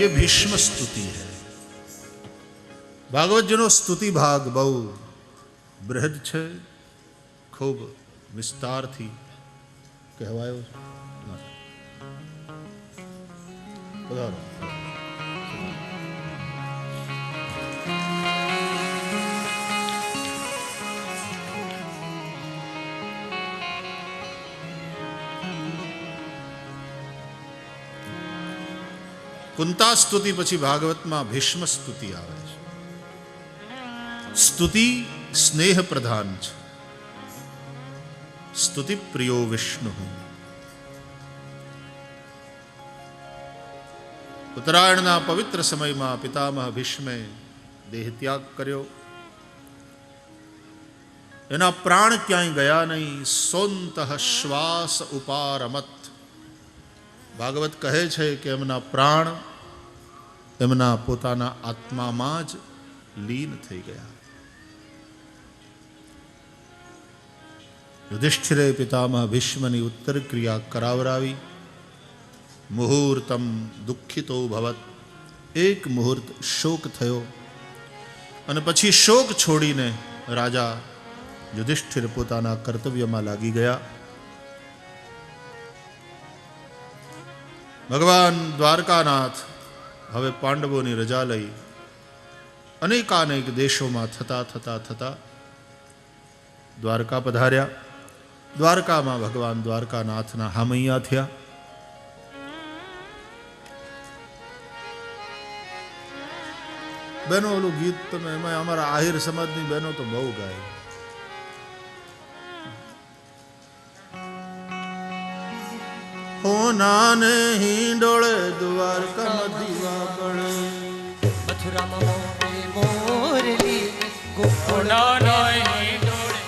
ये भीष्म स्तुति है। भागवत जनो स्तुति भाग बहु बृहद છે, ખૂબ વિસ્તારથી કહેવાયો છે। પધારો। કુંતા સ્તુતિ પછી ભાગવતમાં ભીષ્મ સ્તુતિ આવે છે। સ્તુતિ સ્નેહ પ્રધાન છે। સ્તુતિ પ્રિયો વિષ્ણુ। ઉત્તરાયણના પવિત્ર સમયમાં પિતામહ ભીષ્મે દેહ ત્યાગ કર્યો। એના પ્રાણ ક્યાંય ગયા નહીં। સોંતઃ શ્વાસ ઉપારમત। ભાગવત કહે છે કે એમના પ્રાણ એમના પોતાના આત્મામાં જ લીન થઈ ગયા। યુધિષ્ઠિરે પિતામહ ભીષ્મની ઉત્તર ક્રિયા કરાવરાવી। મુહૂર્તમ દુઃખિતો ભવત। એક મુહૂર્ત શોક થયો અને પછી શોક છોડીને રાજા યુધિષ્ઠિર પોતાના કર્તવ્યમાં લાગી ગયા। ભગવાન દ્વારકાનાથ હવે પાંડવોની રજા લઈ અનેકાનેક દેશોમાં થતા થતા થતા દ્વારકા પધાર્યા। દ્વારકામાં ભગવાન દ્વારકાનાથના હામૈયા થયા। બહેનો ઓલું ગીત તમે એમાં અમારા આહિર સમાજની બહેનો તો બહુ ગાય। હોના ને હિંડોળે દ્વારકામાં દીવા બળે। મથુરામાં મોરલી ગોકુળના હિંડોળે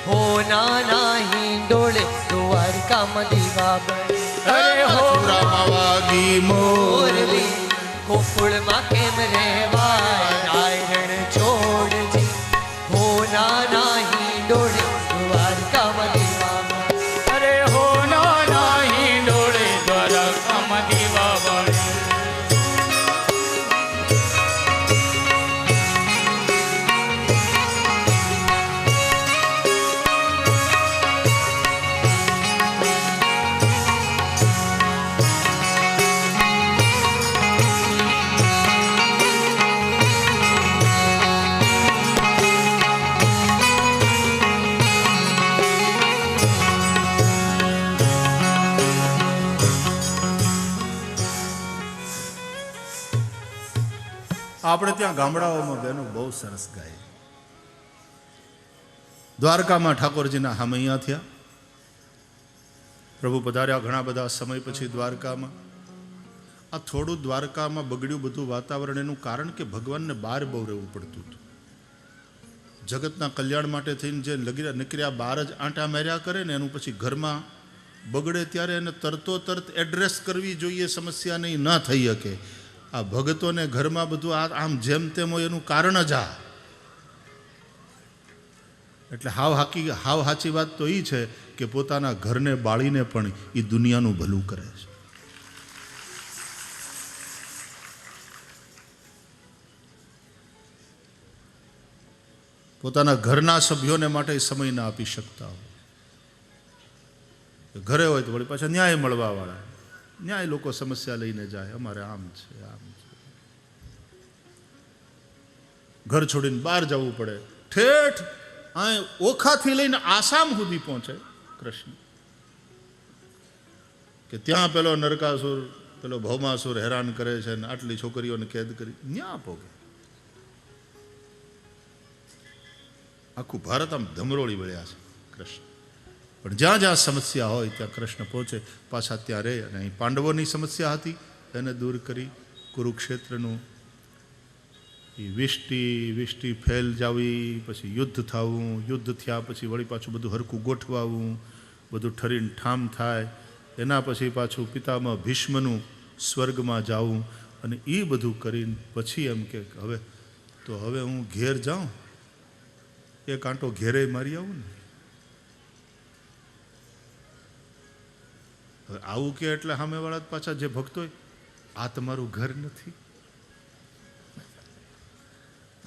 હોના હિંડોળે દ્વારકામાં દીવા બળે। અરે મથુરામાં વાગી મોરલી ગોકુળમાં કેમ રહેવાય નાયણ છોડજી હોના હિંડોળે દ્વારકામાં દીવા બળે। અરે હોના હિંડોળે દ્વારકામાં દીવા બળે। આપણે ત્યાં ગામડાઓમાં બહેનો બહુ સરસ ગાય। દ્વારકામાં ઠાકોરજીના હામૈયા થયા। પ્રભુ પધાર્યા ઘણા બધા સમય પછી દ્વારકામાં। આ થોડું દ્વારકામાં બગડ્યું બધું વાતાવરણ એનું કારણ કે ભગવાનને બહાર બહુ રહેવું પડતું હતું। જગતના કલ્યાણ માટે થઈને જે નીકળ્યા બહાર જ આંટા માર્યા કરે ને એનું પછી ઘરમાં બગડે ત્યારે એને તરતો તરત એડ્રેસ કરવી જોઈએ, સમસ્યા નહીં ન થઈ શકે। આ ભગતોને ઘરમાં બધું આમ જેમ તેમ હોય એનું કારણ જ આ। એટલે હાવ સાચી વાત તો એ છે કે પોતાના ઘરને બાળીને પણ એ દુનિયાનું ભલું કરે છે। પોતાના ઘરના સભ્યોને માટે સમય ના આપી શકતા હોય, ઘરે હોય તો વળી પાછા ન્યાય મળવાવાળા, ન્યાય લોકો સમસ્યા લઈને જાય, અમારે આમ છે આમ છે. ઘર છોડીને બહાર જવું પડે, ઠેઠ અહીં ઓખાથી લઈને આસામ સુધી પહોંચે કૃષ્ણ, કે ત્યાં પેલો નરકાસુર પેલો ભૌમાસુર હેરાન કરે છે ને આટલી છોકરીઓને કેદ કરી ન્યા પોગે. આખું ભારત આમ ધમરોળી વળ્યા છે કૃષ્ણ. પણ જ્યાં જ્યાં સમસ્યા હોય ત્યાં કૃષ્ણ પહોંચે, પાછા ત્યાં રહે. અને અહીં પાંડવોની સમસ્યા હતી એને દૂર કરી. કુરુક્ષેત્રનું એ વિષ્ટિ ફેલ જાવી, પછી યુદ્ધ થવું, યુદ્ધ થયા પછી વળી પાછું બધું હરખું ગોઠવાવું, બધું ઠરીને ઠામ થાય. એના પછી પાછું પિતામહ ભીષ્મનું સ્વર્ગમાં જાવું, અને એ બધું કરીને પછી એમ કે હવે હું ઘેર જાઉં, એક આંટો ઘેરે મારી આવું ને. હવે આવું કે એટલે સામેવાળા પાછા જે ભક્તો હોય, આ તમારું ઘર નથી.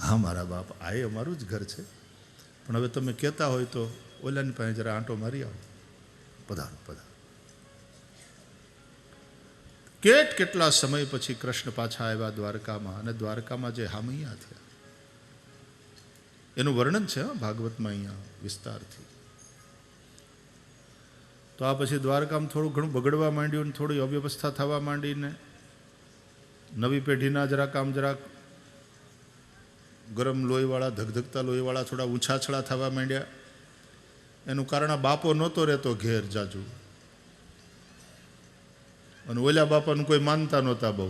હા મારા બાપ, આ એ અમારું જ ઘર છે, પણ હવે તમે કહેતા હોય તો ઓલાની પાસે જરા આંટો મારી આવો, પધારો પધારો. કેટલા સમય પછી કૃષ્ણ પાછા આવ્યા દ્વારકામાં, અને દ્વારકામાં જે હામૈયા થયા એનું વર્ણન છે ભાગવતમાં અહીંયા વિસ્તારથી. તો આ પછી દ્વારકામાં થોડું ઘણું બગડવા માંડ્યું, ને થોડી અવ્યવસ્થા થવા માંડીને નવી પેઢીના જરાક ગરમ લોહીવાળા, ધગધગતા લોહીવાળા થોડા ઊંછાછડા થવા માંડ્યા. એનું કારણ આ બાપો નહોતો રહેતો ઘેર જાજુ, અને ઓલા બાપાનું કોઈ માનતા નહોતા બહુ.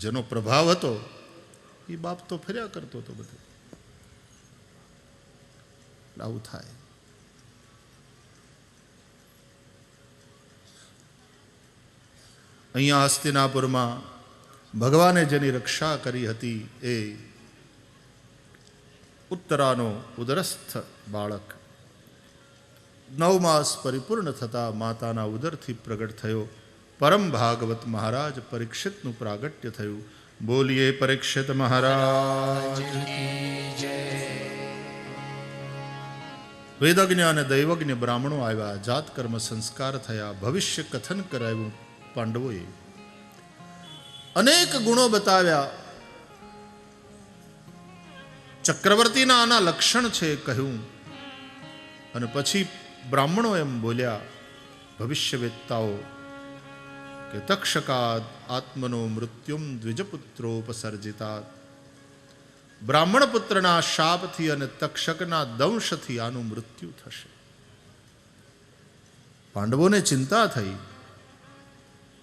જેનો પ્રભાવ હતો એ બાપ તો ફર્યા કરતો હતો બધું. આવું થાય. અહીંયા હસ્તિનાપુરમાં ભગવાને જેની રક્ષા કરી હતી એ ઉત્તરાનો ઉદરસ્થ બાળક 9 માસ પરિપૂર્ણ થતા માતાના ઉદરથી પ્રગટ થયો પરમ ભાગવત મહારાજ પરીક્ષિતનું પ્રાગટ્ય થયું. બોલીએ પરીક્ષિત મહારાજ. વેદજ્ઞ અને દૈવજ્ઞ બ્રાહ્મણો આવ્યા, જાત કર્મ સંસ્કાર થયા, ભવિષ્ય કથન કરાવ્યું. પાંડવોએ અનેક ગુણો બતાવ્યા. ચક્રવર્તીના આના લક્ષણ છે કહ્યું. અને પછી બ્રાહ્મણો એમ બોલ્યા, ભવિષ્યવેત્તાઓ, કે તક્ષકાદ આત્મનો મૃત્યુમ દ્વિજપુત્રોપસર્જિતાત. બ્રાહ્મણ પુત્રના શાપથી અને તક્ષકના દંશથી આનું મૃત્યુ થશે. પાંડવોને ચિંતા થઈ.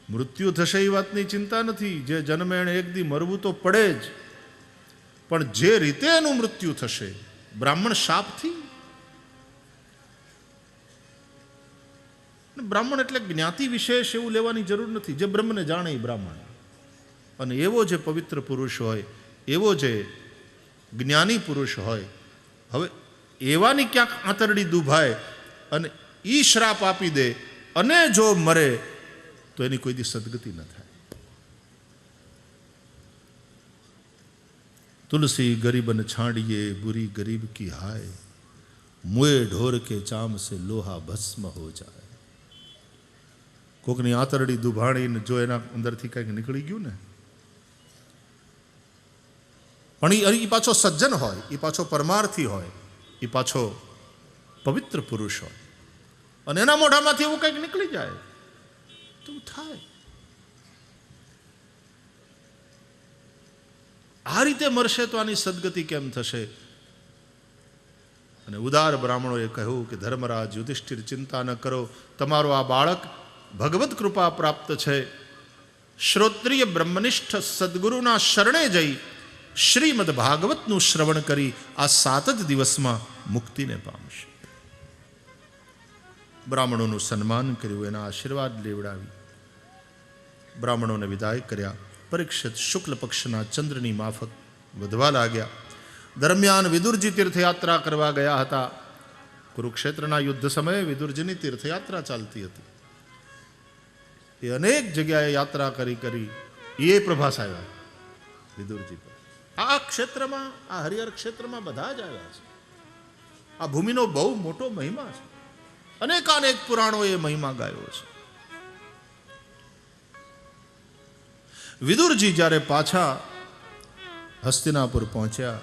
મૃત્યુ થશે એ વાતની ચિંતા નથી, જે જન્મે એને એક દી મરવું તો પડે જ, પણ જે રીતે એનું મૃત્યુ થશે બ્રાહ્મણ શાપથી. બ્રાહ્મણ એટલે જ્ઞાતિ વિશેષ એવું લેવાની જરૂર નથી, જે બ્રહ્મને જાણે એ બ્રાહ્મણ. અને એવો જે પવિત્ર પુરુષ હોય, એવો જે જ્ઞાની પુરુષ હોય, હવે એવાની ક્યાંક આંતરડી દુભાય અને ઈ શ્રાપ આપી દે અને જો મરે તો એની કોઈ દી સદગતિ ન થાય. તુલસી ગરીબન છાંડીએ બુરી ગરીબ કી હાય, મુએ ઢોર કે ચામ સે લોહા ભસ્મ હો જાય. કોકની આંતરડી દુભાણીને જો એના અંદરથી કંઈક નીકળી ગયું ને, પણ એ પાછો સજ્જન હોય, એ પાછો પરમાર્થી હોય, એ પાછો પવિત્ર પુરુષ હોય, અને એના મોઢામાંથી એવું કંઈક નીકળી જાય તો થાય. આ રીતે મરશે તો આની સદગતિ કેમ થશે? અને ઉદાર બ્રાહ્મણોએ કહ્યું કે ધર્મરાજ યુધિષ્ઠિર, ચિંતા ન કરો, તમારો આ બાળક ભગવત કૃપા પ્રાપ્ત છે. શ્રોત્રિય બ્રહ્મનિષ્ઠ સદગુરુના શરણે જઈ શ્રીમદ ભાગવતનું શ્રવણ કરી આ 7 જ દિવસમાં મુક્તિને પામશે. બ્રાહ્મણોનું સન્માન કર્યું, એના આશીર્વાદ લેવડાવી બ્રાહ્મણોને વિદાય કર્યા. પરીક્ષિત શુક્લ પક્ષના ચંદ્રની માફક વધવા લાગ્યા. દરમિયાન વિદુરજી તીર્થયાત્રા કરવા ગયા હતા. કુરુક્ષેત્રના યુદ્ધ સમયે વિદુરજીની તીર્થયાત્રા ચાલતી હતી. એ અનેક જગ્યાએ યાત્રા કરી એ પ્રભાસ આવ્યા વિદુરજી પર. આ ક્ષેત્રમાં, આ હરિહર ક્ષેત્રમાં બધા જ આવ્યા છે. આ ભૂમિનો બહુ મોટો મહિમા છે. અનેકાનેક પુરાણોએ મહિમા ગાયો છે. વિદુરજી જ્યારે પાછા હસ્તિનાપુર પહોંચ્યા,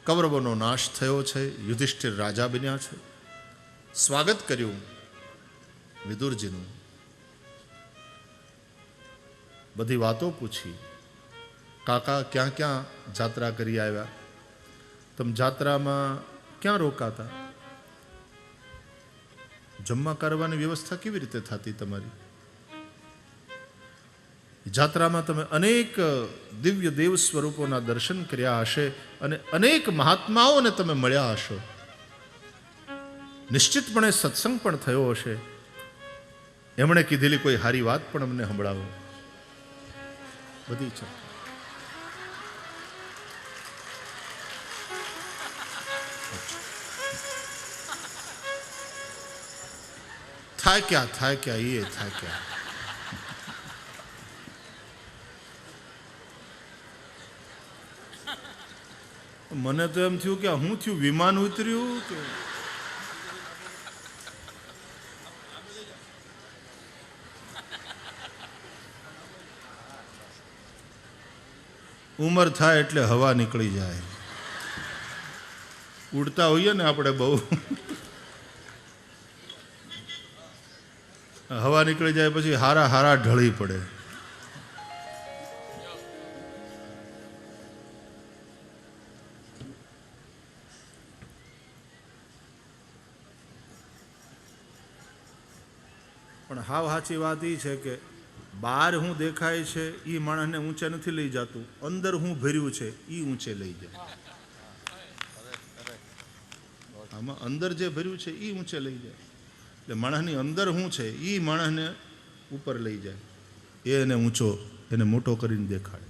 કૌરવોનો નાશ થયો છે, યુધિષ્ઠિર રાજા બન્યા છે. સ્વાગત કર્યું વિદુરજીનું, બધી વાતો પૂછી. કાકા ક્યાં ક્યાં જાત્રા કરી આવ્યા? તમે જાત્રામાં ક્યાં રોકાતા? જમવા કરવાની વ્યવસ્થા કેવી રીતે થતી તમારી? જાત્રામાં તમે અનેક દિવ્ય દેવ સ્વરૂપોના દર્શન કર્યા હશે અને અનેક મહાત્માઓને તમે મળ્યા હશો. નિશ્ચિતપણે સત્સંગ પણ થયો હશે. એમણે કીધેલી કોઈ સારી વાત પણ અમને સંભળાવો. બધી ચર્ચા. થાય ક્યાં મને તો એમ થયું કે હું થયું, વિમાન ઉતર્યું કે ઉંમર થાય એટલે હવા નીકળી જાય. ઉડતા હોઈએ ને આપણે બહુ, હવા નીકળી જાય પછી હારા ઢળી પડે. પણ હાવ સાચી વાત એ છે કે બહાર હું દેખાય છે એ માણસને ઊંચે નથી લઈ જતું, અંદર હું ભર્યું છે એ ઊંચે લઈ જાય. આમાં અંદર જે ભર્યું છે એ ઊંચે લઈ જાય. એટલે માણસની અંદર શું છે એ માણસને ઉપર લઈ જાય, એને ઊંચો, એને મોટો કરીને દેખાડે.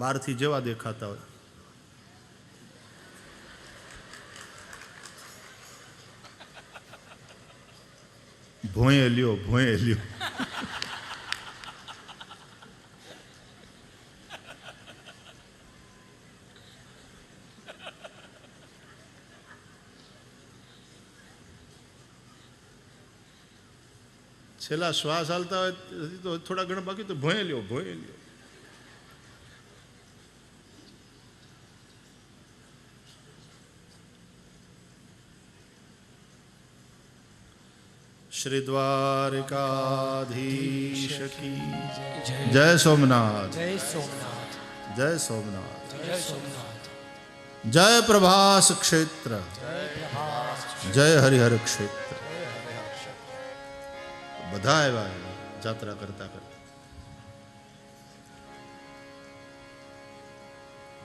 બહારથી જેવા દેખાતા હોય. ભોંયે લ્યો. છેલ્લા શ્વાસ હાલતા હોય તો થોડા ઘણા બાકી તો ભોંયે લ્યો. શ્રી દ્વારિકાધીશ કી જય સોમનાથ. જય સોમનાથ. જય પ્રભાસ ક્ષેત્ર. જય હરિહર ક્ષેત્ર. બધા આવ્યા જાત્રા કરતા.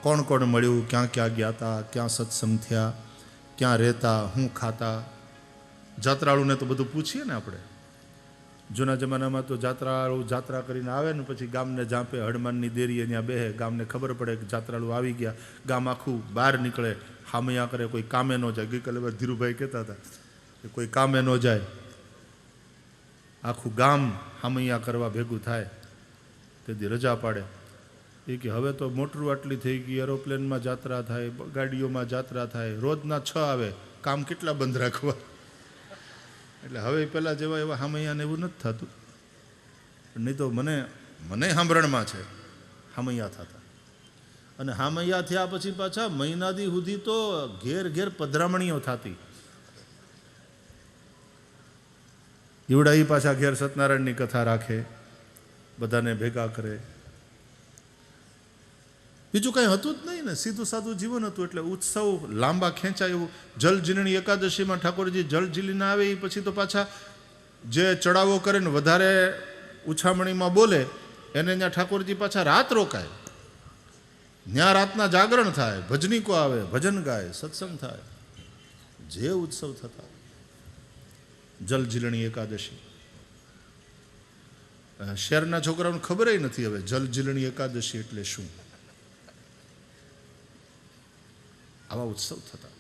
કોણ કોણ મળ્યું, ક્યાં ક્યાં ગયા હતા, ક્યાં સત્સંગ થયા, ક્યાં રહેતા, શું ખાતા. જાત્રાળુને તો બધું પૂછીએ ને આપણે. જૂના જમાનામાં તો જાત્રાળુ જાત્રા કરીને આવે ને પછી ગામને જાપે, હડમાનની દેરીએ ત્યાં બેહે. ગામને ખબર પડે કે જાત્રાળુ આવી ગયા. ગામ આખું બહાર નીકળે, હામૈયા કરે, કોઈ કામે ન જાય. ગઈકાલે ધીરુભાઈ કહેતા હતા કે કોઈ કામે ન જાય, આખું ગામ હામૈયા કરવા ભેગું થાય. તેથી રજા પાડે. એ કે હવે તો મોટરું આટલી થઈ ગઈ, એરોપ્લેનમાં જાત્રા થાય, ગાડીઓમાં જાત્રા થાય, રોજના 6 આવે, કામ કેટલા બંધ રાખવા. એટલે હવે પહેલાં જેવા એવા હામૈયાને એવું નથી થતું. નહીં તો મને સાંભળણમાં છે હામૈયા થતા. અને હામૈયા થયા પછી પાછા મહિનાદી સુધી તો ઘેર પધરામણીઓ થતી. એવડા એ પાછા ઘેર સત્યનારાયણની કથા રાખે, બધાને ભેગા કરે. બીજું કંઈ હતું જ નહીં ને, સીધું સાદું જીવન હતું. એટલે ઉત્સવ લાંબા ખેંચાય એવું. જલજીલણી એકાદશીમાં ઠાકોરજી જલ ઝીલીને આવે એ પછી તો પાછા જે ચડાવો કરે ને વધારે ઉછામણીમાં બોલે એને ત્યાં ઠાકોરજી પાછા રાત રોકાય. ત્યાં રાતના જાગરણ થાય, ભજનીકો આવે, ભજન ગાય, સત્સંગ થાય. જે ઉત્સવ થતા. જલજીલણી એકાદશી શહેરના છોકરાઓને ખબર નથી હવે જલજીલણી એકાદશી એટલે શું. આવા ઉત્સવ થતા.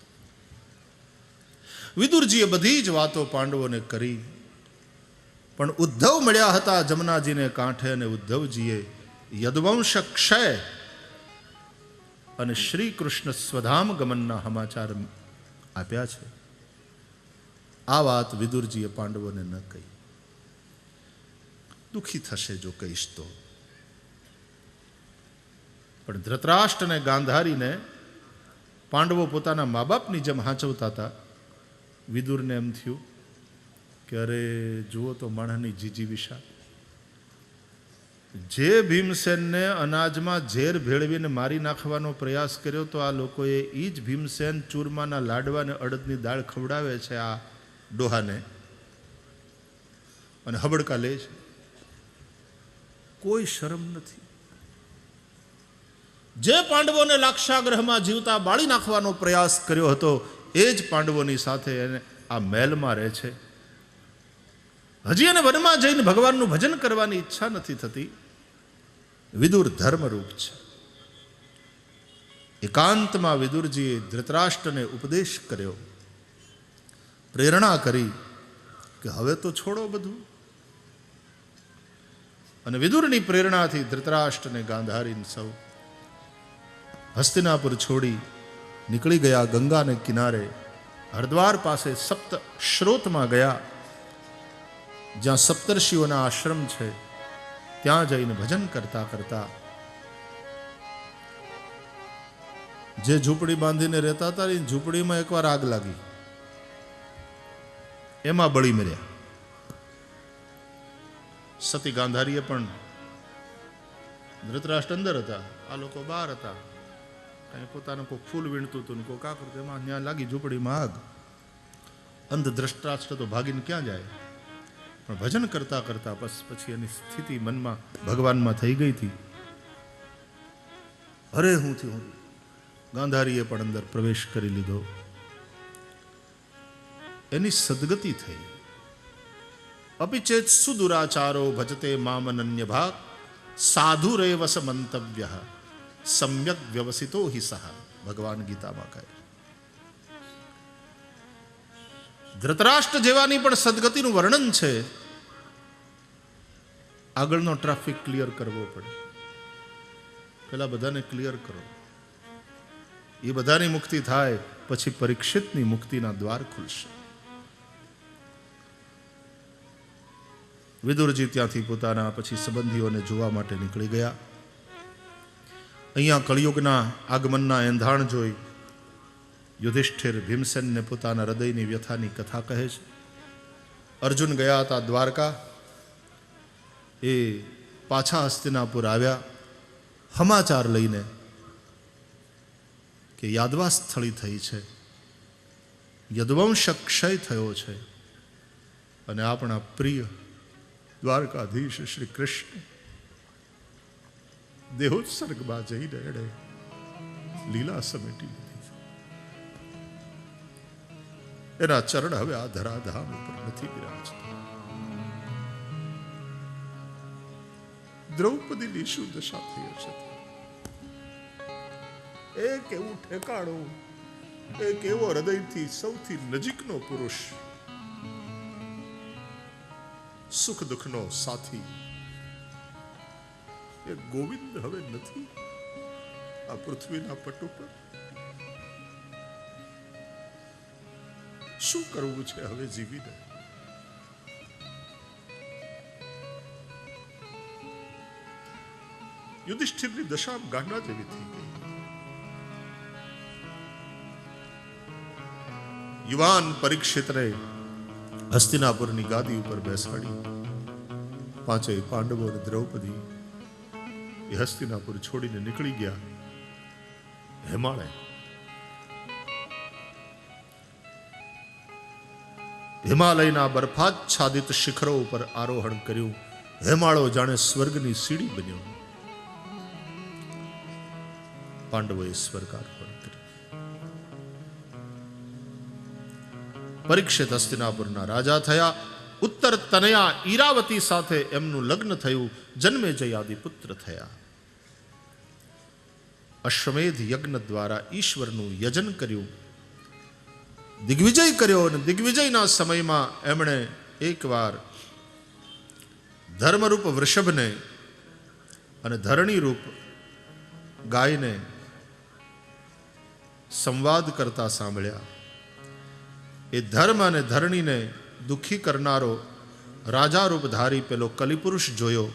વિદુરજીએ બધી જ વાતો પાંડવોને કરી. પણ ઉદ્ધવ મળ્યા હતા જમનાજીને કાંઠે અને ઉદ્ધવજીએ યદુવંશ ક્ષય અને શ્રી કૃષ્ણ સ્વધામ ગમનના સમાચાર આપ્યા છે. આ વાત વિદુરજીએ પાંડવોને ન કહી. દુઃખી થશે જો કહીશ તો. પણ ધૃતરાષ્ટ્ર અને ગાંધારીને પાંડવો પોતાના મા બાપની જેમ હાંચવતા હતા. વિદુરને એમ થયું કે અરે જુઓ તો માણસની જીજીવિષા. જે ભીમસેનને અનાજમાં ઝેર ભેળવીને મારી નાખવાનો પ્રયાસ કર્યો તો આ લોકોએ એ જ ભીમસેન ચૂરમાના લાડવાને અડદની દાળ ખવડાવે છે આ ડોહાને અને હબડકા લે છે. કોઈ શરમ નથી. જે પાંડવોને લાક્ષાગ્રહમાં જીવતા બાળી નાખવાનો પ્રયાસ કર્યો હતો એ જ પાંડવોની સાથે એને આ મહેલમાં રહે છે. હજી એને વનમાં જઈને ભગવાનનું ભજન કરવાની ઈચ્છા નથી થતી. વિદુર ધર્મરૂપ છે. એકાંતમાં વિદુરજીએ ધૃતરાષ્ટ્રને ઉપદેશ કર્યો, પ્રેરણા કરી કે હવે તો છોડો બધું. અને વિદુરની પ્રેરણાથી ધૃતરાષ્ટ્રને ગાંધારીને સૌ હસ્તિનાપુર છોડી નીકળી ગયા. ગંગાને કિનારે હરદ્વાર પાસે સપ્ત શ્રોતમાં ગયા, જ્યાં સપ્તર્ષિઓના આશ્રમ છે. ત્યાં જઈને ભજન કરતા કરતા જે ઝૂંપડી બાંધીને રહેતા હતા એ ઝૂંપડીમાં એકવાર આગ લાગી, એમાં બળી મર્યા. સતી ગાંધારીએ પણ, ધૃતરાષ્ટ્ર અંદર હતા, આ લોકો બહાર હતા. કઈ પોતાનું કોઈ ફૂલ વીણતું હતું, કોઈ કા કરતું, એમાં ત્યાં લાગી ઝૂંપડીમાં આગ. અંધ ધૃતરાષ્ટ્ર તો ભાગીને ક્યાં જાય? પણ ભજન કરતા કરતા પછી એની સ્થિતિ મનમાં ભગવાનમાં થઈ ગઈ હતી. અરે હું થયું. ગાંધારીએ પણ અંદર પ્રવેશ કરી લીધો. એની સદગતિ થઈ. અપિચેત સુદુરાચારો ભજતે મામનન્ય ભાગ સાધુ રેવસ મંતવ્ય સમ્યક વ્યવસિતો હિ સહ. ભગવાન ગીતામાં કહે. ધૃતરાષ્ટ્ર જેવાની પણ સદગતિનું વર્ણન છે. આગળનો ટ્રાફિક ક્લિયર કરવો પડે. પેલા બધાને ક્લિયર કરો. એ બધાની મુક્તિ થાય પછી પરીક્ષિતની મુક્તિના દ્વાર ખુલશે. વિદુરજી ત્યાંથી પોતાના પછી સંબંધીઓને જોવા માટે નીકળી ગયા. અહીંયા કળિયુગના આગમનના એંધાણ જોઈ યુધિષ્ઠિર ભીમસેનને પોતાના હૃદયની વ્યથાની કથા કહે છે. અર્જુન ગયા હતા દ્વારકા, એ પાછા હસ્તિનાપુર આવ્યા સમાચાર લઈને કે યાદવા સ્થળી થઈ છે, યદુવંશ ક્ષય થયો છે અને આપણા પ્રિય દ્વારકાધીશ શ્રી કૃષ્ણ દેહોત્સર્ગમાં જઈને એણે લીલા સમેટી લીધી છે. એના ચરણ હવે આ ધરાધામ ઉપર નથી બિરાજતા. દ્રૌપદીની શું દશા થઈ હશે? એક એવું ઠેકાણું, એક એવો હૃદયથી સૌથી નજીકનો પુરુષ, સુખ દુઃખનો સાથી, એ ગોવિંદ હવે નથી આ પૃથ્વીના પટ ઉપર. શું કરવું છે હવે જીવીને? યુધિષ્ઠિરની દશા ગાંડા જેવી થઈ ગઈ. યુવાન પરીક્ષિતને હસ્તિનાપુરની ગાદી ઉપર બેસાડી પાંચેય પાંડવો અને દ્રૌપદી એ હસ્તિનાપુર છોડીને નીકળી ગયા હિમાલય. હિમાલયના બરફાચ્છાદિત શિખરો ઉપર આરોહણ કર્યું. હિમાળો જાણે સ્વર્ગની સીડી બન્યો. પાંડવોએ સ્વર્ગારોહણ કર્યું. પરીક્ષિત હસ્તિનાપુરના રાજા થયા. ઉત્તર તનયા ઈરાવતી સાથે એમનું લગ્ન થયું. જન્મેજય આદિ પુત્ર થયા. અશ્વમેધ યજ્ઞ દ્વારા ઈશ્વરનું યજન કર્યું, દિગ્વિજય કર્યો. અને દિગ્વિજયના સમયમાં એમણે એકવાર ધર્મરૂપ વૃષભને અને ધરણી રૂપ ગાયને સંવાદ કરતા સાંભળ્યા. એ ધર્મ અને ધરણીને દુઃખી કરનારો રાજા રૂપ ધારી પેલો કલિપુરુષ જોયો.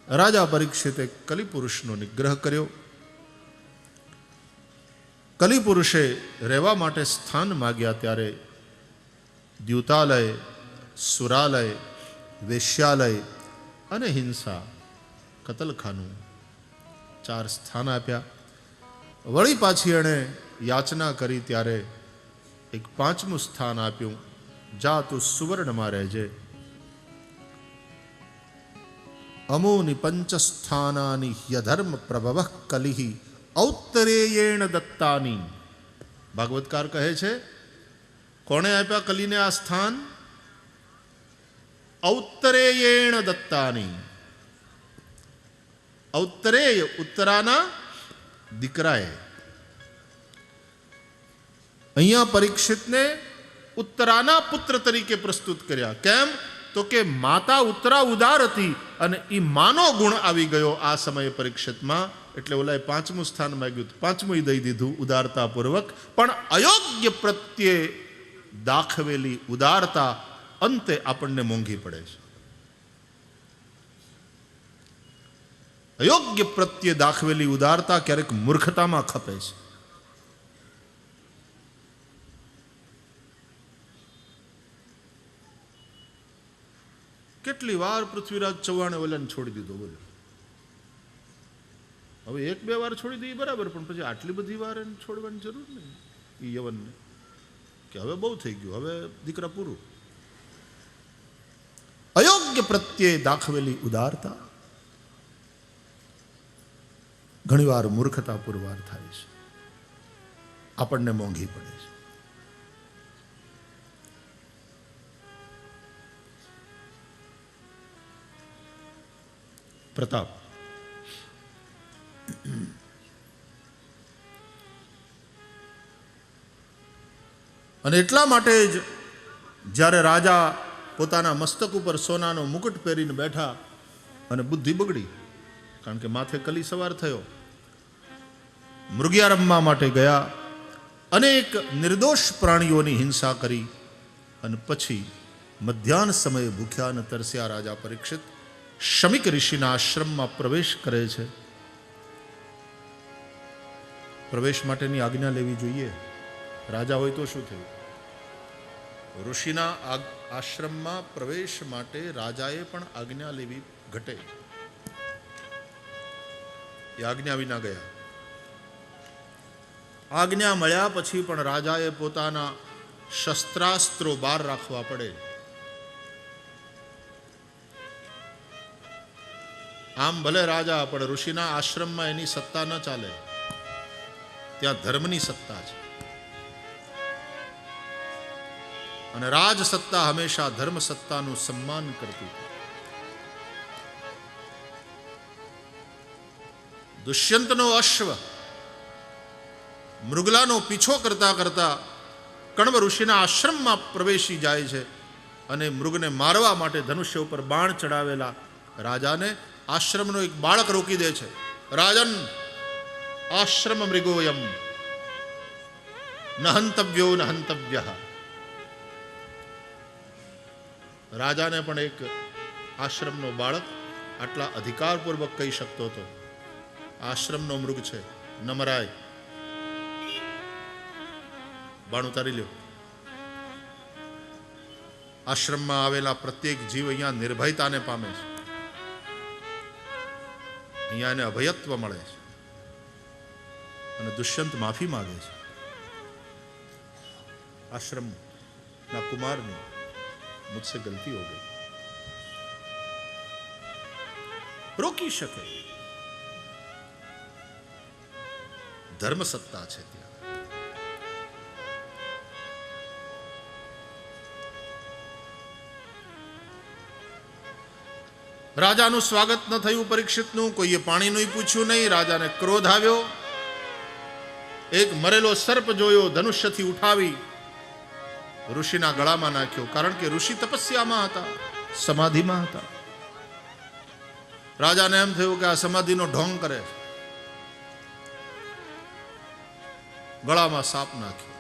રાજા પરીક્ષિતે કલિપુરુષનો નિગ્રહ કર્યો. કલિપુરુષે રહેવા માટે સ્થાન માગ્યા ત્યારે દ્યુતાલય, સુરાલય, વેશ્યાલય અને હિંસા, કતલખાનું 4 સ્થાન આપ્યા. વળી પાછી એણે યાચના કરી ત્યારે એક 5મું સ્થાન આપ્યું. જા તું સુવર્ણમાં રહેજે. અમોની પંચસ્થાનાની યધર્મ પ્રભવ કલિહિ ઔત્તરેયેણ દત્તાની. ભાગવતકાર કહે છે, કોણે આપ્યા કલિને આ સ્થાન? ઔત્તરેયેણ દત્તાની. ઔત્તરેય ઉત્તરાના દીકરાએ. અહીંયા પરીક્ષિતને ઉત્તરાના પુત્ર તરીકે પ્રસ્તુત કર્યા. કેમ? તો કે માતા ઉત્તરા ઉદાર હતી અને એ માનો ગુણ આવી ગયો આ સમયે પરીક્ષિતમાં. એટલે ઓલાએ 5મું સ્થાન માંગ્યું, 5મું દઈ દીધું ઉદારતાપૂર્વક. પણ અયોગ્ય પ્રત્યે દાખવેલી ઉદારતા અંતે આપણને મોંઘી પડે છે. અયોગ્ય પ્રત્યે દાખવેલી ઉદારતા ક્યારેક મૂર્ખતામાં ખપે છે. કેટલી વાર પૃથ્વીરાજ ચૌહાણે ઓલાને છોડી દીધો, બોલો. હવે 1-2 વાર છોડી દઈએ બરાબર, પણ પછી આટલી બધી વાર એને છોડવાની જરૂર નહીં. એ યવનને કે હવે બહુ થઈ ગયું, હવે દીકરા પૂરું. અયોગ્ય પ્રત્યે દાખવેલી ઉદારતા ઘણીવાર મૂર્ખતા પુરવાર થાય છે, આપણને મોંઘી પડે છે. પ્રતાપ અને એટલા માટે જ જ્યારે રાજા પોતાના મસ્તક ઉપર સોનાનો મુકુટ પહેરીને બેઠા અને બુદ્ધિ બગડી, કારણ કે માથે કલી સવાર થયો, મૃગિયા રમવા માટે ગયા, અનેક નિર્દોષ પ્રાણીઓની હિંસા કરી અને પછી મધ્યાહન સમયે ભૂખ્યા અને તરસ્યા રાજા પરીક્ષિત શમિક ઋષિના આશ્રમમાં પ્રવેશ કરે છે. પ્રવેશ માટેની આજ્ઞા લેવી જોઈએ. રાજા હોય તો શું થયું? ઋષિના આશ્રમમાં પ્રવેશ માટે રાજાએ પણ આજ્ઞા લેવી ઘટે. એ આજ્ઞા વિના ગયા. આજ્ઞા મળ્યા પછી પણ રાજાએ પોતાના શસ્ત્રાસ્ત્રો બહાર રાખવા પડે. આમ ભલે રાજા, પણ ઋષિના આશ્રમમાં એની સત્તા ન ચાલે. ત્યાં ધર્મની સત્તા છે અને રાજ સત્તા હંમેશા ધર્મ સત્તાનું સન્માન કરતી. દુષ્યંતનો અશ્વ મૃગલાનો પીછો કરતા કરતા કણવ ઋષિના આશ્રમમાં પ્રવેશી જાય છે અને મૃગને મારવા માટે ધનુષ્ય ઉપર બાણ ચડાવેલા રાજાને આશ્રમનો એક બાળક રોકી દે છે. રાજન, આશ્રમ મૃગોયમ ન હંતવ્યો ન હંતવ્યઃ. રાજાને પણ એક આશ્રમનો બાળક આટલા અધિકારપૂર્વક કહી શકતો હતો, આશ્રમનો મૃગ છે, ન મરાય, બાણ ઉતારી લ્યો. આશ્રમમાં આવેલા પ્રત્યેક જીવ અહીંયા નિર્ભયતાને પામે છે, અહીંયા એને અભયત્વ મળે છે અને દુષ્યંત માફી માગે છે. આશ્રમના કુમારની મુझसे गलती हो गई, રોકી શકે. ધર્મ સત્તા છે ત્યાં. રાજાનું સ્વાગત ન થયું પરીક્ષિતનું, કોઈએ પાણીનું પૂછ્યું નહીં. રાજાને ક્રોધ આવ્યો. એક મરેલો સર્પ જોયો, ધનુષ્યથી ઉઠાવી ઋષિના ગળામાં નાખ્યો. કારણ કે ઋષિ તપસ્યામાં હતા, સમાધિમાં હતા. રાજાને એમ થયું કે આ સમાધિનો ઢોંગ કરે છે. ગળામાં સાપ નાખ્યો.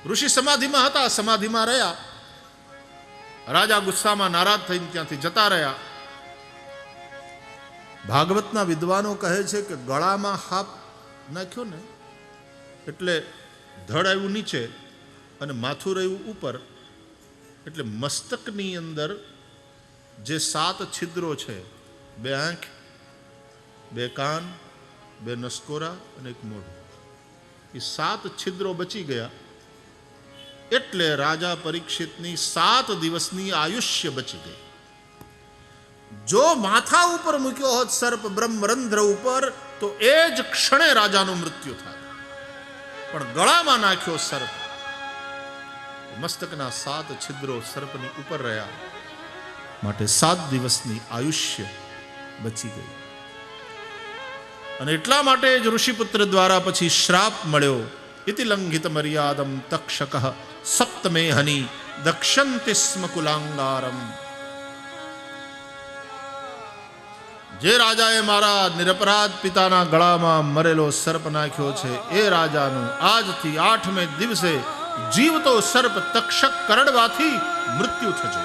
ઋષિ સમાધિમાં હતા, સમાધિમાં રહ્યા. રાજા ગુસ્સામાં નારાજ થઈને ત્યાંથી જતા રહ્યા. ભાગવતના વિદ્વાનો કહે છે કે ગળામાં સાપ નાખ્યો ને એટલે ધડ આવ્યું નીચે અને માથું રહ્યું ઉપર, એટલે મસ્તકની અંદર જે 7 છિદ્રો છે, 2 આંખ, 2 કાન, 2 નસકોરા અને 1 મોઢું, એ 7 છિદ્રો બચી ગયા. એટલે રાજા પરીક્ષિતની 7 દિવસની આયુષ્ય બચી ગઈ. જો માથા ઉપર મૂક્યો હોત સર્પ બ્રહ્મરંધ્ર ઉપર તો એ જ ક્ષણે રાજાનું મૃત્યુ થાય, પણ ગળામાં નાખ્યો સર્પ, મસ્તકના 7 છિદ્રો સર્પની ઉપર રહ્યા, માટે 7 દિવસની આયુષ્ય બચી ગઈ. અને એટલા માટે જ ઋષિપુત્ર દ્વારા પછી શ્રાપ મળ્યો. ઇતિ લંઘિત મર્યાદમ તક્ષક સપ્તમે હની દક્ષંતિ સ્મ કુલાંગારમ. જે રાજાએ મારા નિરપરાધ પિતાના ગળામાં મરેલો સર્પ નાખ્યો છે એ રાજાનું આજથી 8મે દિવસે જીવતો સર્પ તક્ષક કરડવાથી મૃત્યુ થશે.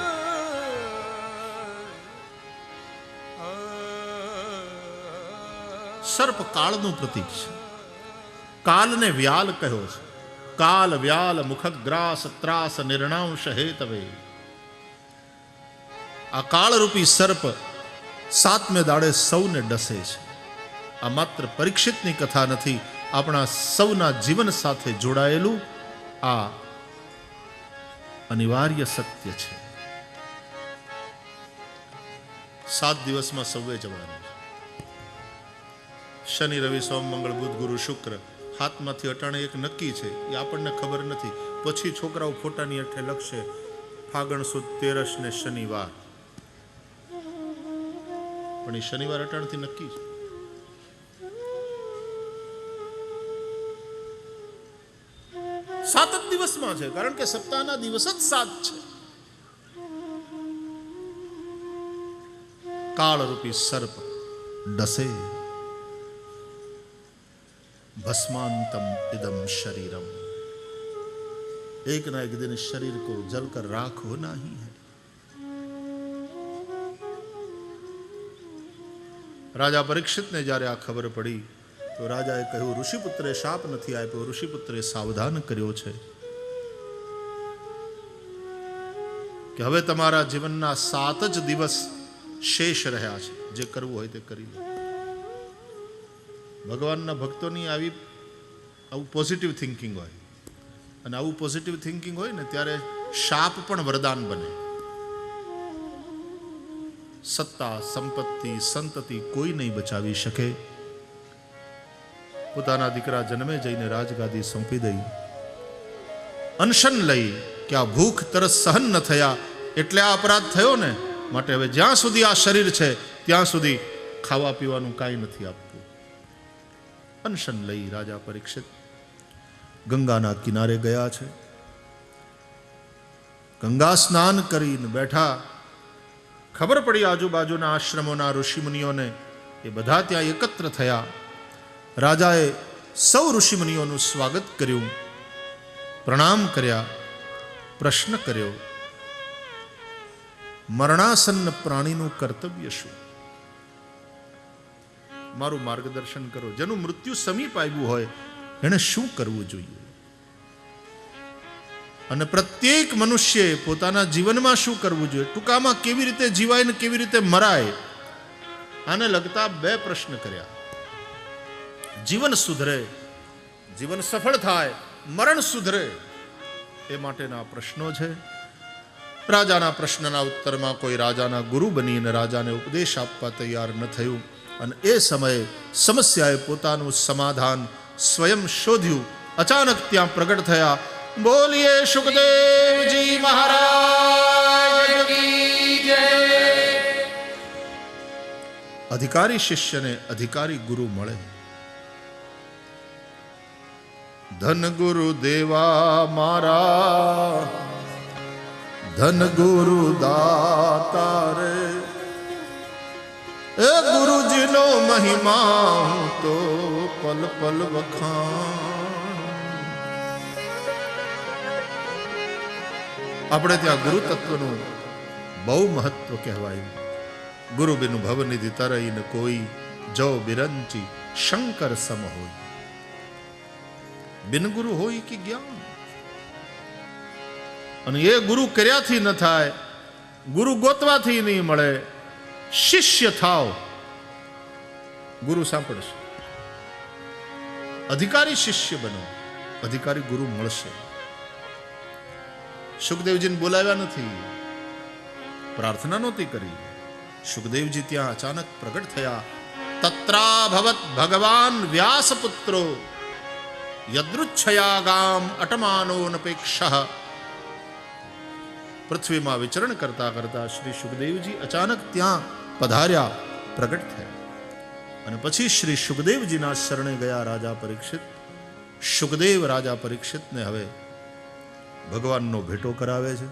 સર્પ કાળનું પ્રતીક છે. કાલને વ્યાલ કહ્યો છે. કાલ વ્યાલ મુખગ્રાસ ત્રાસ નિર્ણાંશ હેતવે. આ કાળરૂપી સર્પ 7મે દાડે સૌને ડસે છે. આ માત્ર પરીક્ષિતની કથા નથી, આપણા સૌના જીવન સાથે જોડાયેલું આ અનિવાર્ય સત્ય છે. 7 દિવસમાં સૌએ જવાનું. શનિ રવિ સોમ મંગળ બુધ ગુરુ શુક્ર હાથમાંથી અટાણે એક નક્કી છે, એ આપણને ખબર નથી. પછી છોકરાઓ ફોટાની અઠે લખશે ફાગણ સુદ 13 ને શનિવાર, પણ એ શનિવાર અટાણથી નક્કી છે. સાત જ દિવસમાં છે, કારણ કે સપ્તાહના દિવસ જ 7 છે. કાળરૂપી સર્પ ડસે. भस्मांतम इदम शरीरम. एक ना एक दिन शरीर को जलकर राख होना ही है. राजा परीक्षित ने જ્યારે આ ખબર પડી તો રાજાએ કહ્યું, ઋષિપુત્રે શાપ નથી આપ્યો, ઋષિપુત્રે સાવધાન કર્યો છે કે હવે તમારા જીવનના 7 જ દિવસ શેષ રહ્યા છે, જે કરવું હોય તે કરી લો. ભગવાનના ભક્તોની આવું પોઝિટિવ થિંકિંગ હોય, અને આવું પોઝિટિવ થિંકિંગ હોય ને ત્યારે શાપ પણ વરદાન બને. સત્તા સંપત્તિ સંતતિ કોઈ નહીં બચાવી શકે. પોતાના દીકરા જન્મે જઈને રાજગાદી સોંપી દઈ, અનશન લઈ કે આ ભૂખ તરસ સહન ન થયા એટલે આ અપરાધ થયો ને, માટે હવે જ્યાં સુધી આ શરીર છે ત્યાં સુધી ખાવા પીવાનું કાંઈ નથી આપવું. અનશન લઈ રાજા પરીક્ષિત ગંગાના કિનારે ગયા છે. ગંગા સ્નાન કરીને બેઠા. ખબર પડી આજુબાજુના આશ્રમોના ઋષિમુનિઓને, એ બધા ત્યાં એકત્ર થયા. રાજાએ સૌ ઋષિમુનિઓનું સ્વાગત કર્યું, પ્રણામ કર્યા, પ્રશ્ન કર્યો, મરણાસન્ન પ્રાણીનું કર્તવ્ય શું? મારું માર્ગદર્શન કરો. જેનું મૃત્યુ સમીપ આવ્યું હોય એને શું કરવું જોઈએ? અને પ્રત્યેક મનુષ્યએ પોતાના જીવનમાં શું કરવું જોઈએ? ટૂંકામાં કેવી રીતે જીવાય ને કેવી રીતે મરાય, આને લગતા 2 પ્રશ્ન કર્યા. જીવન સુધરે, જીવન સફળ થાય, મરણ સુધરે, એ માટેના પ્રશ્નો છે. રાજાના પ્રશ્નના ઉત્તરમાં કોઈ રાજાના ગુરુ બનીને રાજાને ઉપદેશ આપવા તૈયાર ન થયું, અને એ સમયે સમસ્યાએ પોતાનું સમાધાન સ્વયં શોધ્યું. અચાનક ત્યાં પ્રગટ થયા. બોલીએ સુખદેવજી મહારાજ કી જય. અધિકારી શિષ્યને અધિકારી ગુરુ મળે. ધન ગુરુ દેવા મારા, ધન ગુરુ દાતા રે, એ ગુરુજીનો મહિમા હું તો પલ પલ વખાણ. આપણે ત્યાં ગુરુ તત્વનું બહુ મહત્વ કહેવાયું. ગુરુ બિન ભવનિધિ તરઈ ન કોઈ, જો બિરંચી શંકર સમ હોય. બિન ગુરુ હોય કે જ્ઞાન, અને એ ગુરુ કર્યાથી ન થાય, ગુરુ ગોતવાથી નહીં મળે. શિષ્ય થાવ, ગુરુ સાંભળશે. અધિકારી શિષ્ય બનો, અધિકારી ગુરુ મળશે. સુખદેવજીને બોલાવ્યા નથી, પ્રાર્થના નહોતી કરી. સુખદેવજી ત્યાં અચાનક પ્રગટ થયા. તત્રાભવત ભગવાન વ્યાસપુત્રો યદૃચ્છયા ગામ અટમાનો નપેક્ષ. પૃથ્વીમાં વિચરણ કરતા કરતા શ્રી સુખદેવજી અચાનક ત્યાં પધાર્યા, પ્રગટ થયા. અને પછી શ્રી સુખદેવજીના શરણે ગયા રાજા પરીક્ષિત. સુખદેવ રાજા પરીક્ષિતને હવે ભગવાનનો ભેટો કરાવે છે.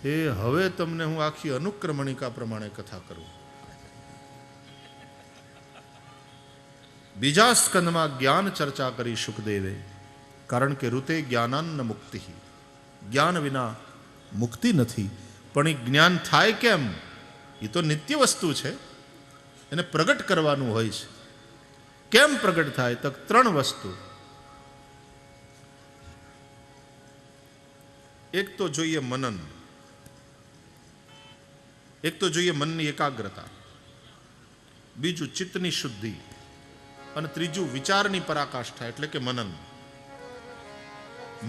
એ હવે તમને હું આખી અનુક્રમણિકા પ્રમાણે કથા કરું. બીજા સ્કંદમાં જ્ઞાન ચર્ચા કરી સુખદેવે, કારણ કે ઋતે જ્ઞાનાન્ન મુક્તિ. જ્ઞાન વિના મુક્તિ નથી. પણ એ જ્ઞાન થાય કેમ? એ તો નિત્ય વસ્તુ છે, એને પ્રગટ કરવાનું હોય છે. કેમ પ્રગટ થાય? તો 3 વસ્તુ. એક તો જોઈએ મનન, એક તો જોઈએ મનની એકાગ્રતા, બીજું ચિત્તની શુદ્ધિ, અને ત્રીજું વિચારની પરાકાષ્ઠા એટલે કે મનન.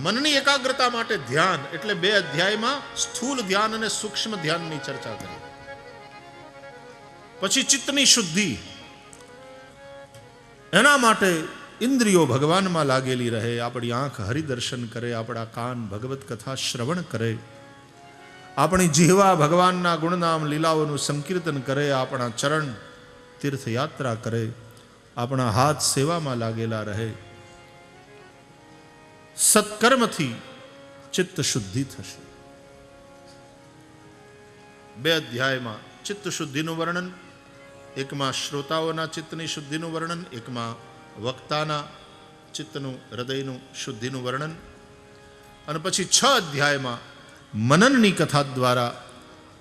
મનની એકાગ્રતા માટે ધ્યાન, એટલે 2 અધ્યાયમાં સ્થૂલ ધ્યાન અને સૂક્ષ્મ ધ્યાનની ચર્ચા કરી. પછી ચિત્તની શુદ્ધિ, એના માટે ઇન્દ્રિયો ભગવાનમાં લાગેલી રહે. આપણી આંખ હરિદર્શન કરે, આપણા કાન ભગવત કથા શ્રવણ કરે, આપણી જીહવા ભગવાનના ગુણનામ લીલાઓનું સંકીર્તન કરે, આપણા ચરણ તીર્થયાત્રા કરે, આપણા હાથ સેવામાં લાગેલા રહે. સત્કર્મથી ચિત્ત શુદ્ધિ થશે. 2 અધ્યાયમાં ચિત્ત શુદ્ધિનું વર્ણન, એકમાં શ્રોતાઓના ચિત્તની શુદ્ધિનું વર્ણન, એકમાં વક્તાના ચિત્તનું હૃદયનું શુદ્ધિનું વર્ણન. અને પછી 6 અધ્યાયમાં મનનની કથા દ્વારા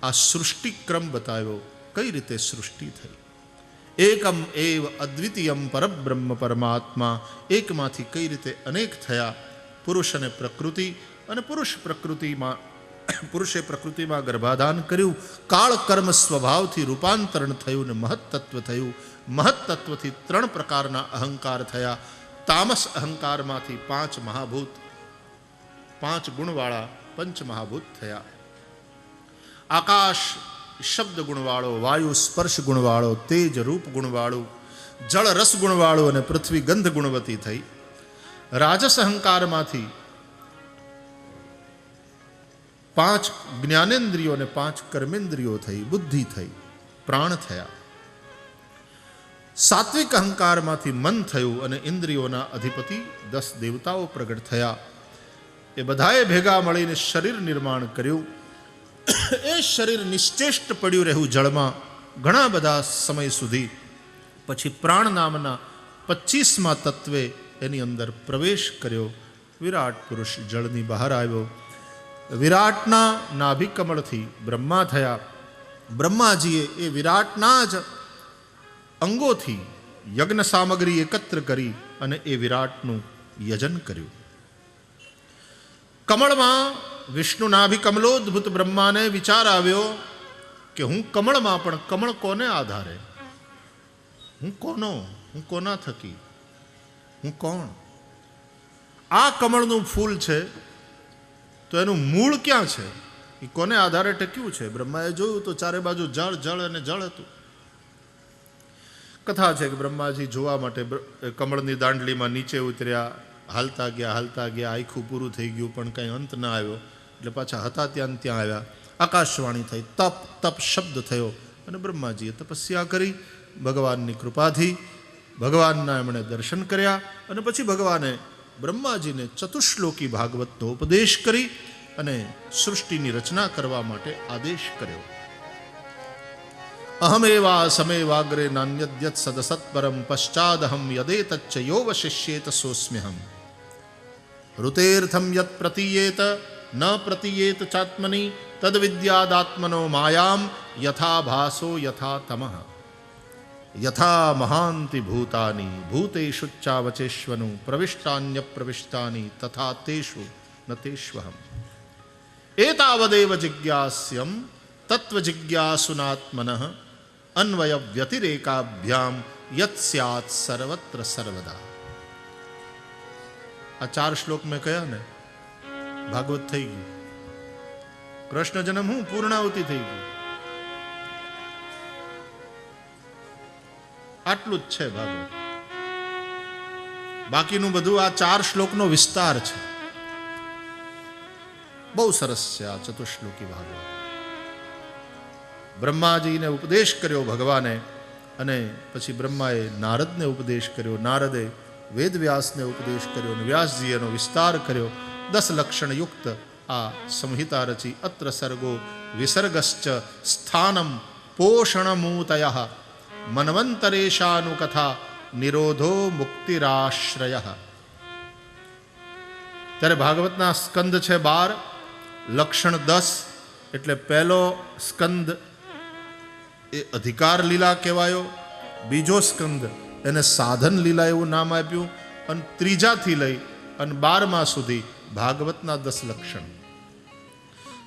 આ સૃષ્ટિક્રમ બતાવ્યો, કઈ રીતે સૃષ્ટિ થઈ. એકમ એવ અદ્વિતીયમ પરબ્રહ્મ પરમાત્મા, એકમાંથી કઈ રીતે અનેક થયા. પુરુષ અને પ્રકૃતિ, અને પુરુષે પ્રકૃતિમાં ગર્ભાધાન કર્યું. કાળ કર્મ સ્વભાવથી રૂપાંતરણ થયું ને મહત્તત્વ થયું. મહત્તત્વથી 3 પ્રકારના અહંકાર થયા. તામસ અહંકારમાંથી 5 મહાભૂત, 5 ગુણવાળા પંચ મહાભૂત થયા. આકાશ શબ્દ ગુણવાળો, વાયુ સ્પર્શ ગુણવાળો, તેજ રૂપ ગુણવાળું, જળ રસ ગુણવાળું અને પૃથ્વી ગંધ ગુણવતી થઈ. રાજસ અહંકારમાંથી 5 જ્ઞાનેન્દ્રિયો અને 5 કર્મેન્દ્રિયો થઈ, બુદ્ધિ થઈ, પ્રાણ થયા. સાત્વિક અહંકારમાંથી મન થયું અને ઇન્દ્રિયોના અધિપતિ 10 દેવતાઓ પ્રગટ થયા. એ બધાએ ભેગા મળીને શરીર નિર્માણ કર્યું. એ શરીર નિશ્ચેષ્ટ પડ્યું રહ્યું જળમાં ઘણા બધા સમય સુધી. પછી પ્રાણ નામના 25મા તત્વે એની અંદર પ્રવેશ કર્યો. વિરાટ પુરુષ જળની બહાર આવ્યો. વિરાટના નાભિકમળથી બ્રહ્મા થયા. બ્રહ્માજીએ એ વિરાટના જ અંગોથી યજ્ઞ સામગ્રી એકત્ર કરી અને એ વિરાટનું યજન કર્યું. કમળમાં વિષ્ણુ નાભિકમલોદ્ભુત બ્રહ્માને વિચાર આવ્યો કે હું કમળમાં, પણ કમળ કોને આધારે? હું કોનો? હું કોના થકી? હું કોણ? આ કમળનું ફૂલ છે તો એનું મૂળ ક્યાં છે? એ કોને આધારે ટક્યું છે? બ્રહ્માએ જોયું તો ચારે બાજુ જળ જળ અને જળ હતું. કથા છે કે બ્રહ્માજી જોવા માટે કમળની દાંડલીમાં નીચે ઉતર્યા. હાલતા ગયા, આખું પૂરું થઈ ગયું પણ કંઈ અંત ના આવ્યો. એટલે પાછા હતા ત્યાં આવ્યા. આકાશવાણી થઈ, તપ તપ શબ્દ થયો અને બ્રહ્માજીએ તપસ્યા કરી. ભગવાનની કૃપાથી ભગવાનના એમણે દર્શન કર્યા અને પછી ભગવાને બ્રહ્માજીને ચતુશ્લોકી ભાગવતનો ઉપદેશ કરી અને સૃષ્ટિની રચના કરવા માટે આદેશ કર્યો. અહમેવા સમેવાગ્રે નાન્યદ્યત સદસત્પરમ પશ્ચાદહમ યદેતચ્ચ યોવશિષ્યેત સોસ્મ્યહમ ઋતેર્થમ યત પ્રતીયેત ન પ્રતીયેત ચાત્મની તદ્વિદ્યાદાત્મનો માયામ યથા ભાસો યથા તમઃ યથા મહાંતિ ભૂતાની ભૂતેષુચ્ચાવચેષ્વનુ પ્રવિષ્ટાન્ય પ્રવિષ્ટાની તથા તેષુ ન તેષ્વહમ એતાવદેવ જિજ્ઞાસ્યમ તત્વજિજ્ઞાસુનાત્મનઃ અન્વય વ્યતિરેકાભ્યામ યત સ્યાત સર્વત્ર સર્વદા. આ 4 શ્લોક મેં કયા ને, ભાગવત થઈ ગયું. કૃષ્ણ જન્મ હું પૂર્ણાવતી થઈ ગયું. આટલું જ છે ભાગવત. બાકીનું બધું આ 4 શ્લોકનો વિસ્તાર છે. બહુ સરસ છે આ ચતુશ્લોકી ભાગવત. બ્રહ્માજીને ઉપદેશ કર્યો ભગવાને, અને પછી બ્રહ્માએ નારદને ઉપદેશ કર્યો, નારદે વેદવ્યાસને ઉપદેશ કર્યો, અને વ્યાસજીએ એનો વિસ્તાર કર્યો. 10 લક્ષણ યુક્ત આ સંહિતા રચી. અત્ર સર્ગો વિસર્ગશ્ચ સ્થાનમ પોષણમૂતયઃ મન્વંતરેશાનુકથા નિરોધો મુક્તિરાશ્રય. ત્યારે ભાગવતના સ્કંદ છે 12, લક્ષણ 10. એટલે પહેલો સ્કંદ એ અધિકાર લીલા કહેવાયો, બીજો સ્કંદ એને સાધન લીલા એવું નામ આપ્યું, અને ત્રીજાથી લઈ અને 12મા સુધી ભાગવતના 10 લક્ષણ.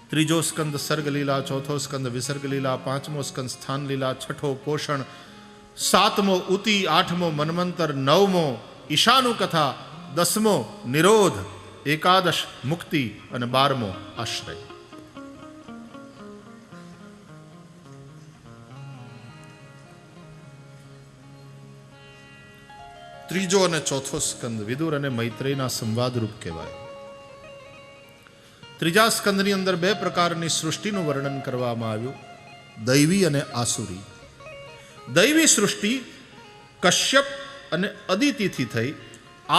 ત્રીજો સ્કંદ સર્ગ લીલા, ચોથો સ્કંદ વિસર્ગ લીલા, 5મો સ્કંદ સ્થાન લીલા, 6ઠો પોષણ, 7મો ઉતિ, 8મો મન્વંતર, 9મો ઈશાનુ કથા, 10મો નિરોધ, 11 મુક્તિ અને 12મો આશ્રય. ત્રીજો અને ચોથો સ્કંદ વિદુર અને મૈત્રેયના સંવાદ રૂપ કહેવાય. ત્રીજા સ્કંદની અંદર 2 પ્રકારની સૃષ્ટિનું વર્ણન કરવામાં આવ્યું, દૈવી અને આસુરી. દૈવી સૃષ્ટિ કશ્યપ અને અદિતિથી થઈ,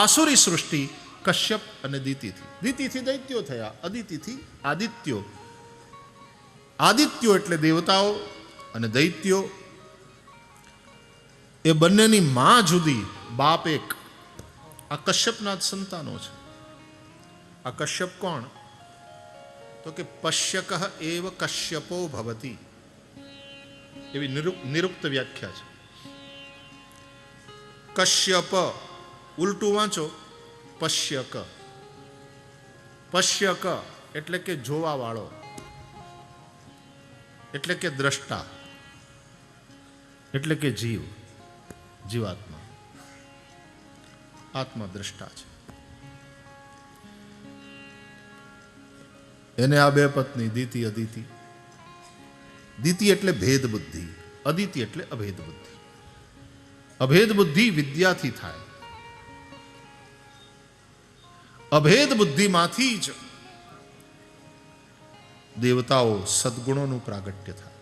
આસુરી સૃષ્ટિ કશ્યપ અને દિતિથી. દિતિથી દૈત્યો થયા, અદિતિથી આદિત્યો. આદિત્યો એટલે દેવતાઓ અને દૈત્યો. એ બંનેની માં જુદી, બાપ એક. આ કશ્યપના જ સંતાનો છે. આ કશ્યપ કોણ? તો કે પશ્યક એવ કશ્યપો ભવતી, એવી નિરુક્ત વ્યાખ્યા છે. કશ્યપ ઉલટું વાંચો, પશ્યક. પશ્યક એટલે કે જોવા વાળો, એટલે કે દ્રષ્ટા, એટલે કે જીવ, જીવાત્મા. આત્મા દ્રષ્ટા છે. એને આ 2 પત્ની, દિતિ અદિતિ. દિતિ એટલે ભેદ બુદ્ધિ, અદિતિ એટલે અભેદ બુદ્ધિ. અભેદ બુદ્ધિ વિદ્યાથી થાય. અભેદ બુદ્ધિમાંથી જ દેવતાઓ સદગુણોનું પ્રાગટ્ય થાય.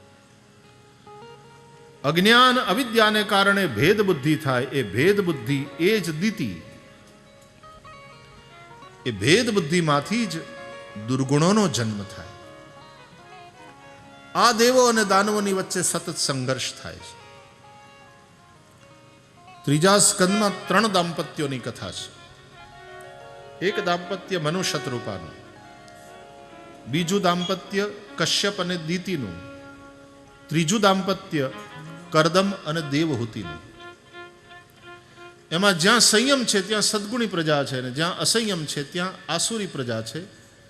અજ્ઞાન અવિદ્યાને કારણે ભેદ બુદ્ધિ થાય. એ ભેદ બુદ્ધિ એ જ દિતિ. એ ભેદ બુદ્ધિમાંથી જ દુર્ગુણોનો જન્મ થાય. આ દેવો અને દાનવોની વચ્ચે સતત સંઘર્ષ થાય છે. ત્રીજા સ્કંદમાં 3 દાંપત્યોની કથા છે. એક દાંપત્ય મનુ શત્રુપાનું, બીજું દાંપત્ય કશ્યપ અને દિતિનું, ત્રીજું દાંપત્ય કરદમ અને દેવહૂતિનું. એમાં જ્યાં સંયમ છે ત્યાં સદગુણી પ્રજા છે, અને જ્યાં અસંયમ છે ત્યાં આસુરી પ્રજા છે.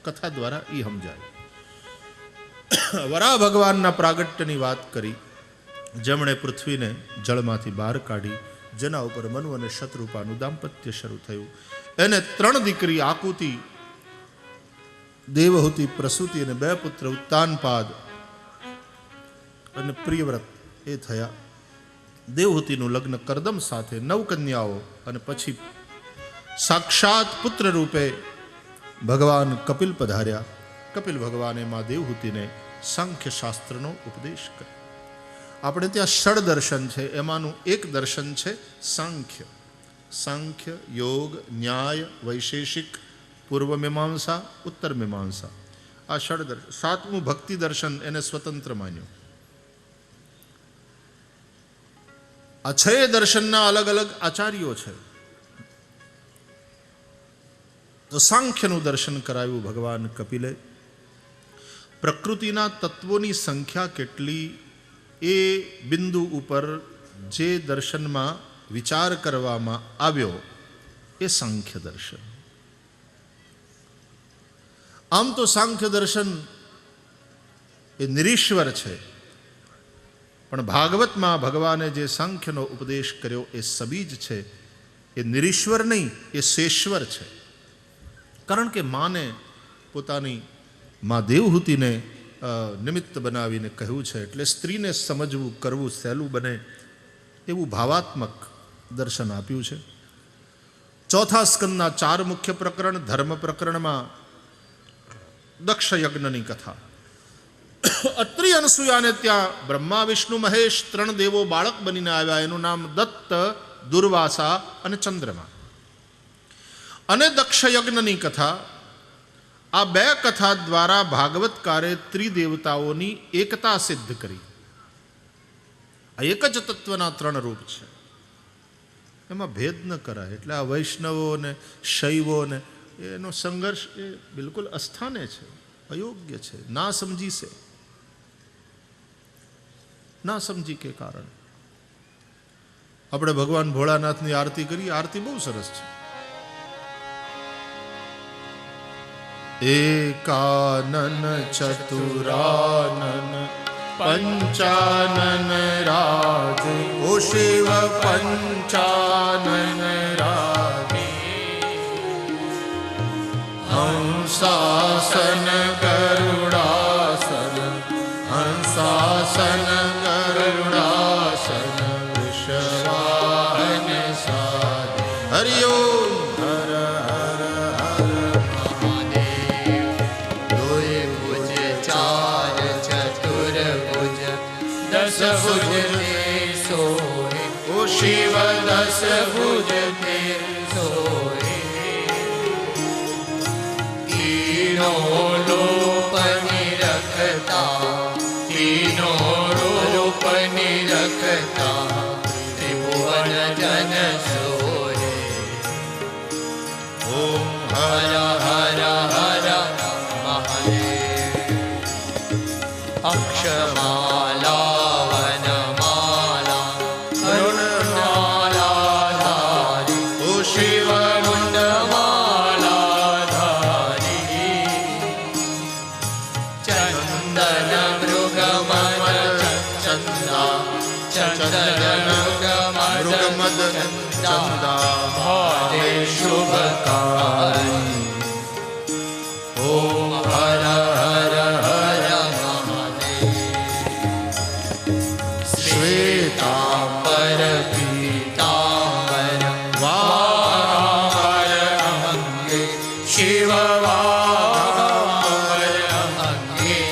કથા દ્વારા એ સમજાય. વરાહ ભગવાનના પ્રાગટ્યની વાત કરી, જેમણે પૃથ્વીને જળમાંથી બહાર કાઢી, જેના ઉપર મનુ અને શત્રુપાનું દાંપત્ય શરૂ થયું. એને 3 દીકરી આકુતિ, દેવહૂતિ, પ્રસૂતિ અને 2 પુત્ર ઉત્તાનપાદ અને પ્રિયવ્રત એ થયા. દેવહૂતિનું લગ્ન કરદમ સાથે, 9 કન્યાઓ, અને પછી સાક્ષાત પુત્ર રૂપે ભગવાન કપિલ પધાર્યા. કપિલ ભગવાને માં દેવહૂતિને સાંખ્ય શાસ્ત્રનો ઉપદેશ કર્યો. આપણે ત્યાં 6 દર્શન છે, એમાંનું એક દર્શન છે સાંખ્ય. સાંખ્ય, યોગ, ન્યાય, વૈશેષિક, પૂર્વ મીમાંસા, ઉત્તર મીમાંસા. આ 6 દર્શન. 7મું ભક્તિ દર્શન, એને સ્વતંત્ર માન્યું. આ 6 દર્શનના અલગ અલગ આચાર્યો છે. તો સાંખ્યનું દર્શન કરાવ્યું ભગવાન કપિલે. પ્રકૃતિના તત્વોની સંખ્યા કેટલી એ બિંદુ ઉપર જે દર્શનમાં વિચાર કરવામાં આવ્યો એ સાંખ્ય દર્શન. આમ તો સાંખ્ય દર્શન એ નિરીશ્વર છે, પણ ભાગવતમાં ભગવાને જે સાંખ્યનો ઉપદેશ કર્યો એ સબીજ છે. એ નિરીશ્વર નહીં, એ શેશ્વર છે. કારણ કે માને પોતાની મા દેવહૂતિને નિમિત્ત બનાવીને કહ્યું છે, એટલે સ્ત્રીને સમજવું કરવું સહેલું બને એવું ભાવાત્મક દર્શન આપ્યું છે. ચોથા સ્કંદના 4 મુખ્ય પ્રકરણ. ધર્મ પ્રકરણમાં દક્ષ યજ્ઞની કથા. અત્રિ અનસુયાને ત્યાં બ્રહ્મા વિષ્ણુ મહેશ 3 દેવો બાળક બનીને આવ્યા. એનું નામ દત્ત, દુર્વાસા અને ચંદ્રમા. અને દક્ષ યજ્ઞની કથા. આ 2 કથા દ્વારા ભાગવતકારે ત્રિદેવતાઓની એકતા સિદ્ધ કરી. આ એક જ તત્વના 3 રૂપ છે, એમાં ભેદ ન કરાય. એટલે આ વૈષ્ણવો ને શૈવો ને એનો સંઘર્ષ એ બિલકુલ અસ્થાને છે, અયોગ્ય છે, ના સમજી છે, ના સમજી કે કારણ. આપણે ભગવાન ભોળાનાથની આરતી કરી. આરતી બહુ સરસ છે. એકાનન ચતુરાનન પંચાનન રાજ, ઓ શિવ પંચાનન રાજ. હંસાસન ગરુડાસન, હંસાસન ગરુડાસન, વૃષવાહન સાધ. હરિ ઓમ. હર હર હર મહાદેવ. દોય ભુજ 4 ચતુર્ભુજ, 10 ભુજ તે સોય. ઓ શિવ 10 ભુજ તે સોય. તીનો લોપ નિરખતા, તીનો રૂપ નિરખતા, ત્રિભુવન જન સોય. ઓમ હર હર હર મહાદેવ. અક્ષમાલા વનમાલા, કરુણમાલા ધારી, ઓ શિવ મુંડમાલા ધારી. ચંદન મૃગમદ ચંદા, ચંદન મૃગમદ ચંદા, ભારે શુભકારી. ઓમ હર હર હર મહાદેવ. શ્વેતાંબર પીતાંબર, વાંબર અંગે, શિવ વાંબર અંગે.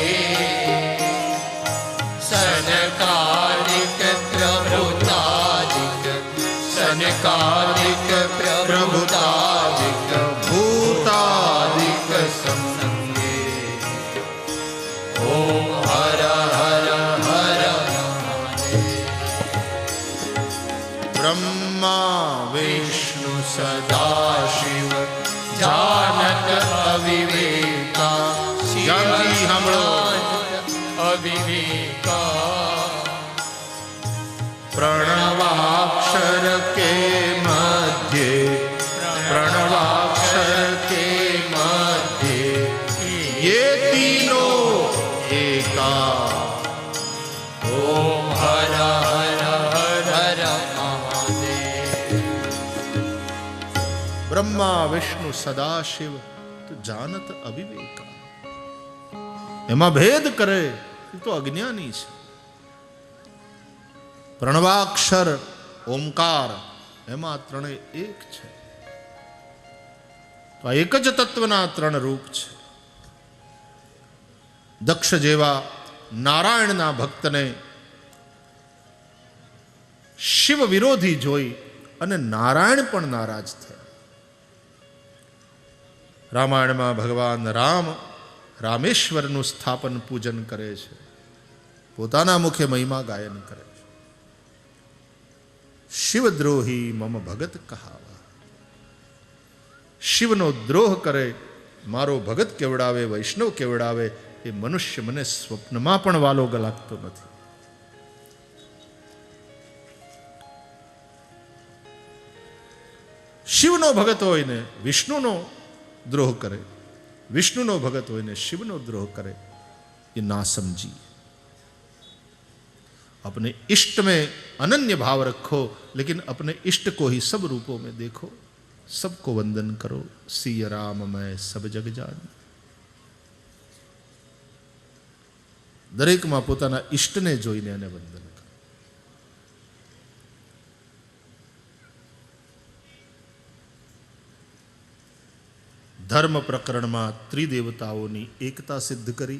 સનકાદિક પ્રભૃતાદિક, સનકાદિક પ્રભૃતાદિક, ભૂતાદિક સંગે. ઓમ હર હર હર મહાદેવ. બ્રહ્મા વિષ્ણુ સદાશિવ, જાનક અવિવેકા. જાનકી સાંભળો. અવિવેકા. प्रणवाक्षर के मध्य, प्रणवाक्षर के मध्य, ये तीनों एका. ओम हर हर हर हर महादेव. ब्रह्मा विष्णु सदाशिव तो जानत अविवेका. એમાં ભેદ કરે એ તો અજ્ઞાની છે. પ્રણવાક્ષર ઓમકાર એમાં 3 એક છે. તો આ એક જ તત્વના 3 રૂપ છે. દક્ષ જેવા નારાયણના ભક્તને શિવ વિરોધી જોઈ અને નારાયણ પણ નારાજ થયા. રામાયણમાં ભગવાન રામ રામેશ્વરનું સ્થાપન પૂજન કરે છે, પોતાના મુખે મહિમા ગાયન કરે છે. શિવદ્રોહી મમ ભગત કહાવા. શિવનો દ્રોહ કરે, મારો ભગત કેવડાવે, વૈષ્ણવ કેવડાવે, એ મનુષ્ય મને સ્વપ્નમાં પણ વાલો લાગતો નથી. શિવનો ભગત હોય ને વિષ્ણુનો દ્રોહ કરે, विष्णु भगत हो ने शिव नो द्रोह करे, ये ना समझी. अपने इष्ट में अनन्य भाव रखो, लेकिन अपने इष्ट को ही सब रूपों में देखो. सबको वंदन करो, सिय राम मैं सब जग जान. दरेक में पोताना इष्ट ने जोईने अने वंदन करो. धर्म प्रकरण में त्रिदेवताओं की एकता सिद्ध करी.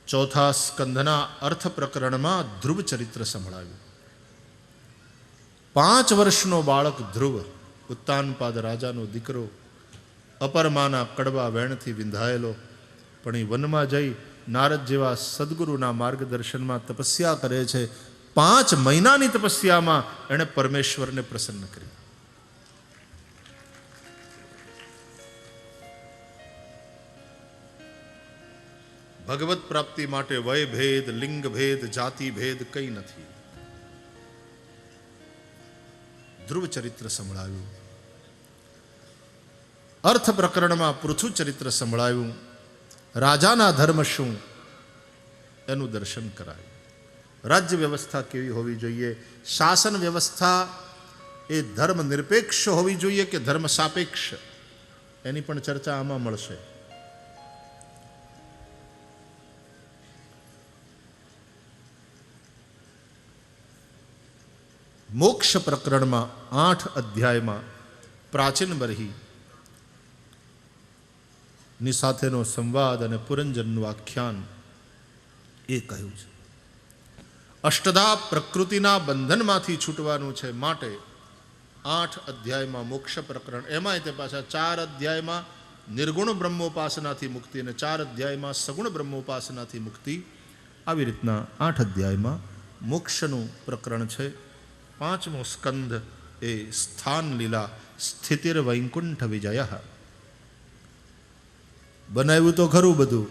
चौथा स्कंधना अर्थ प्रकरण में ध्रुव चरित्र संभळाव्युं. 5 वर्षनो बाळक ध्रुव, उत्तानपाद राजानो दीकरो, अपरमाना कड़वा वेणथी विंधायेलो, पण ए वनमां जई नारद जेवा सद्गुरुना मार्गदर्शन में तपस्या करे छे. 5 महीनानी तपस्या में एणे परमेश्वर ने प्रसन्न कर्यो. भगवत प्राप्ति माटे वय भेद, लिंग भेद, जाति भेद कई नहीं. ध्रुव चरित्र संभळाव्युं. अर्थ प्रकरण में पृथु चरित्र संभळाव्युं. राजाना धर्म शुं एनु दर्शन करायुं. राज्य व्यवस्था केवी होवी जोईए, शासन व्यवस्था ए धर्म निरपेक्ष होवी जोईए के धर्म सापेक्ष, एनी पण चर्चा आमां मळशे. मोक्ष प्रकरण में 8 अध्याय में प्राचीन बरही ની સાથેનો સંવાદ અને પુરંજનનું આખ્યાન એ કહ્યું છે. અષ્ટધા પ્રકૃતિના બંધનમાંથી છૂટવાનું છે માટે 8 અધ્યાયમાં મોક્ષ પ્રકરણ, એમાંય તે પાછા 4 અધ્યાયમાં નિર્ગુણ બ્રહ્મોપાસનાથી મુક્તિ અને 4 અધ્યાયમાં સગુણ બ્રહ્મોપાસનાથી મુક્તિ. આવી રીતના 8 અધ્યાયમાં મોક્ષનું પ્રકરણ છે. 5મો સ્કંધ એ સ્થાન લીલા સ્થિતિર વૈકુંઠ વિજય. બનાવ્યું તો ખરું બધું,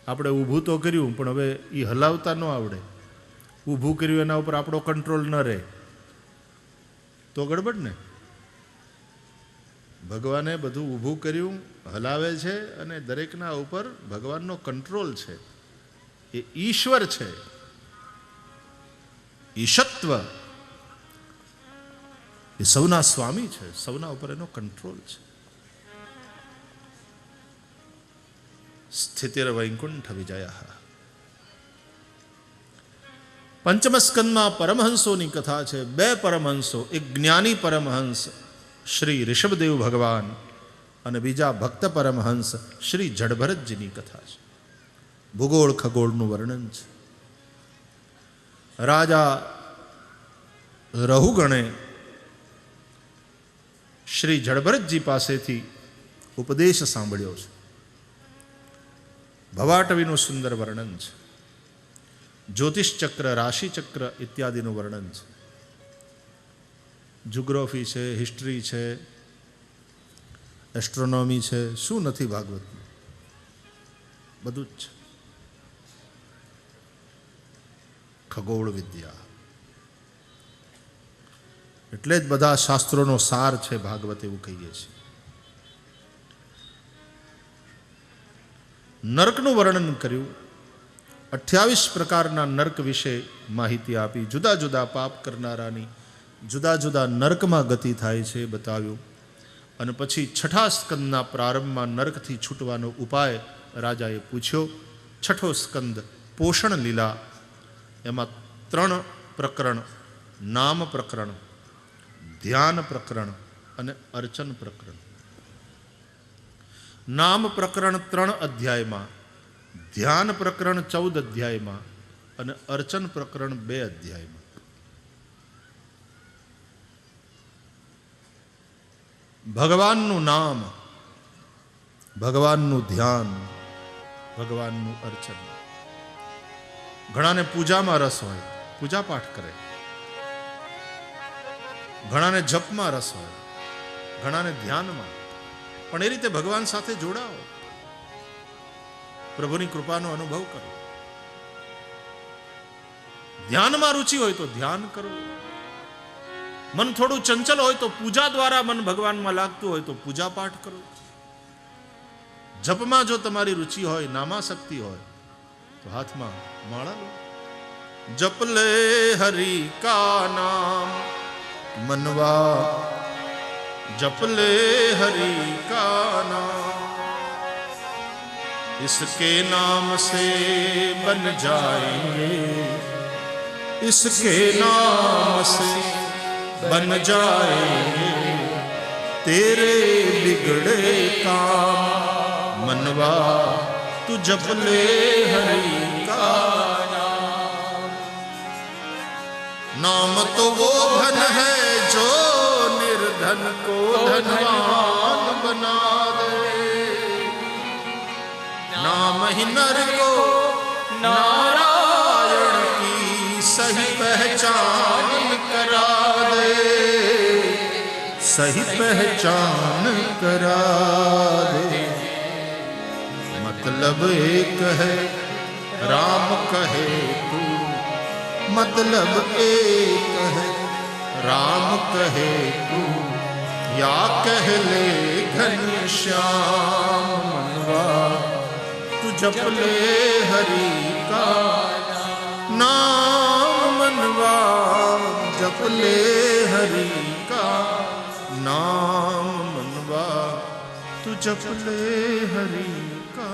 આપણે ઊભું તો કર્યું, પણ હવે એ હલાવતા ન આવડે. ઊભું કર્યું એના ઉપર આપણો કંટ્રોલ ન રહે તો ગડબડ ને. ભગવાને બધું ઊભું કર્યું, હલાવે છે, અને દરેકના ઉપર ભગવાનનો કંટ્રોલ છે. એ ઈશ્વર છે, ઈશત્વ એ સૌના સ્વામી છે, સૌના ઉપર એનો કંટ્રોલ છે. સ્થિતિર વૈકુંઠ વિજય. 5મ સ્કંદમાં પરમહંસોની કથા છે. 2 પરમહંસો, એક જ્ઞાની પરમહંસ શ્રી ઋષભદેવ ભગવાન અને બીજા ભક્ત પરમહંસ શ્રી જડભરતજીની કથા છે. ભૂગોળ ખગોળનું વર્ણન છે. રાજા રહુગણે શ્રી જડભરતજી પાસેથી ઉપદેશ સાંભળ્યો છે. ભવાટવીનું સુંદર વર્ણન છે. જ્યોતિષ ચક્ર, રાશિ ચક્ર ઇત્યાદિનું વર્ણન છે. જિયોગ્રાફી છે, હિસ્ટ્રી છે, એસ્ટ્રોનોમી છે, શું નથી ભાગવતમાં? બધું જ છે. ખગોળ વિદ્યા એટલે જ બધા શાસ્ત્રોનો સાર છે ભાગવત, એવું કહીએ છીએ. નરકનું વર્ણન કર્યું. 28 પ્રકારના નરક વિશે માહિતી આપી. જુદા જુદા પાપ કરનારાની જુદા જુદા નરકમાં ગતિ થાય છે બતાવ્યું. અને પછી 6ઠા સ્કંદના પ્રારંભમાં નરકથી છૂટવાનો ઉપાય રાજાએ પૂછ્યો. 6ઠો સ્કંદ પોષણ લીલા, એમાં 3 પ્રકરણ, નામ પ્રકરણ, ધ્યાન પ્રકરણ અને અર્ચન પ્રકરણ. નામ પ્રકરણ 3 અધ્યાયમાં, ધ્યાન પ્રકરણ 14 અધ્યાયમાં અને અર્ચન પ્રકરણ 2 અધ્યાયમાં. ભગવાનનું નામ, ભગવાનનું ધ્યાન, ભગવાનનું અર્ચન. ઘણાને પૂજામાં રસ હોય, પૂજા પાઠ કરે. ઘણાને જપમાં રસ હોય, ઘણાને ધ્યાનમાં, પણ એ રીતે ભગવાન સાથે જોડાઓ, પ્રભુની કૃપાનો અનુભવ કરો. ધ્યાનમાં રુચિ હોય તો ધ્યાન કરો. મન થોડું ચંચલ હોય તો પૂજા દ્વારા મન ભગવાનમાં લાગતું હોય તો પૂજા પાઠ કરો. જપમાં જો તમારી રુચિ હોય, નામાસક્તિ હોય તો હાથમાં માળા લો. जप ले हरि का नाम मनवा, जप ले हरि का नाम, इसके नाम से बन जाएंगे, इसके नाम से बन जाएंगे तेरे बिगड़े काम। मनवा तू जप ले हरि का नाम, तो वो धन है जो निर्धन को धनवान बना दे। नाम ही नर को नारायण की सही पहचान करा दे, सही पहचान करा दे। मतलब एक है राम कहे तू, मतलब एक है राम कहे तू, या कह ले घनश्याम। मनवा तू जप ले हरि का नाम, मनवा जप ले हरि का नाम। मनवा तू जप ले हरि का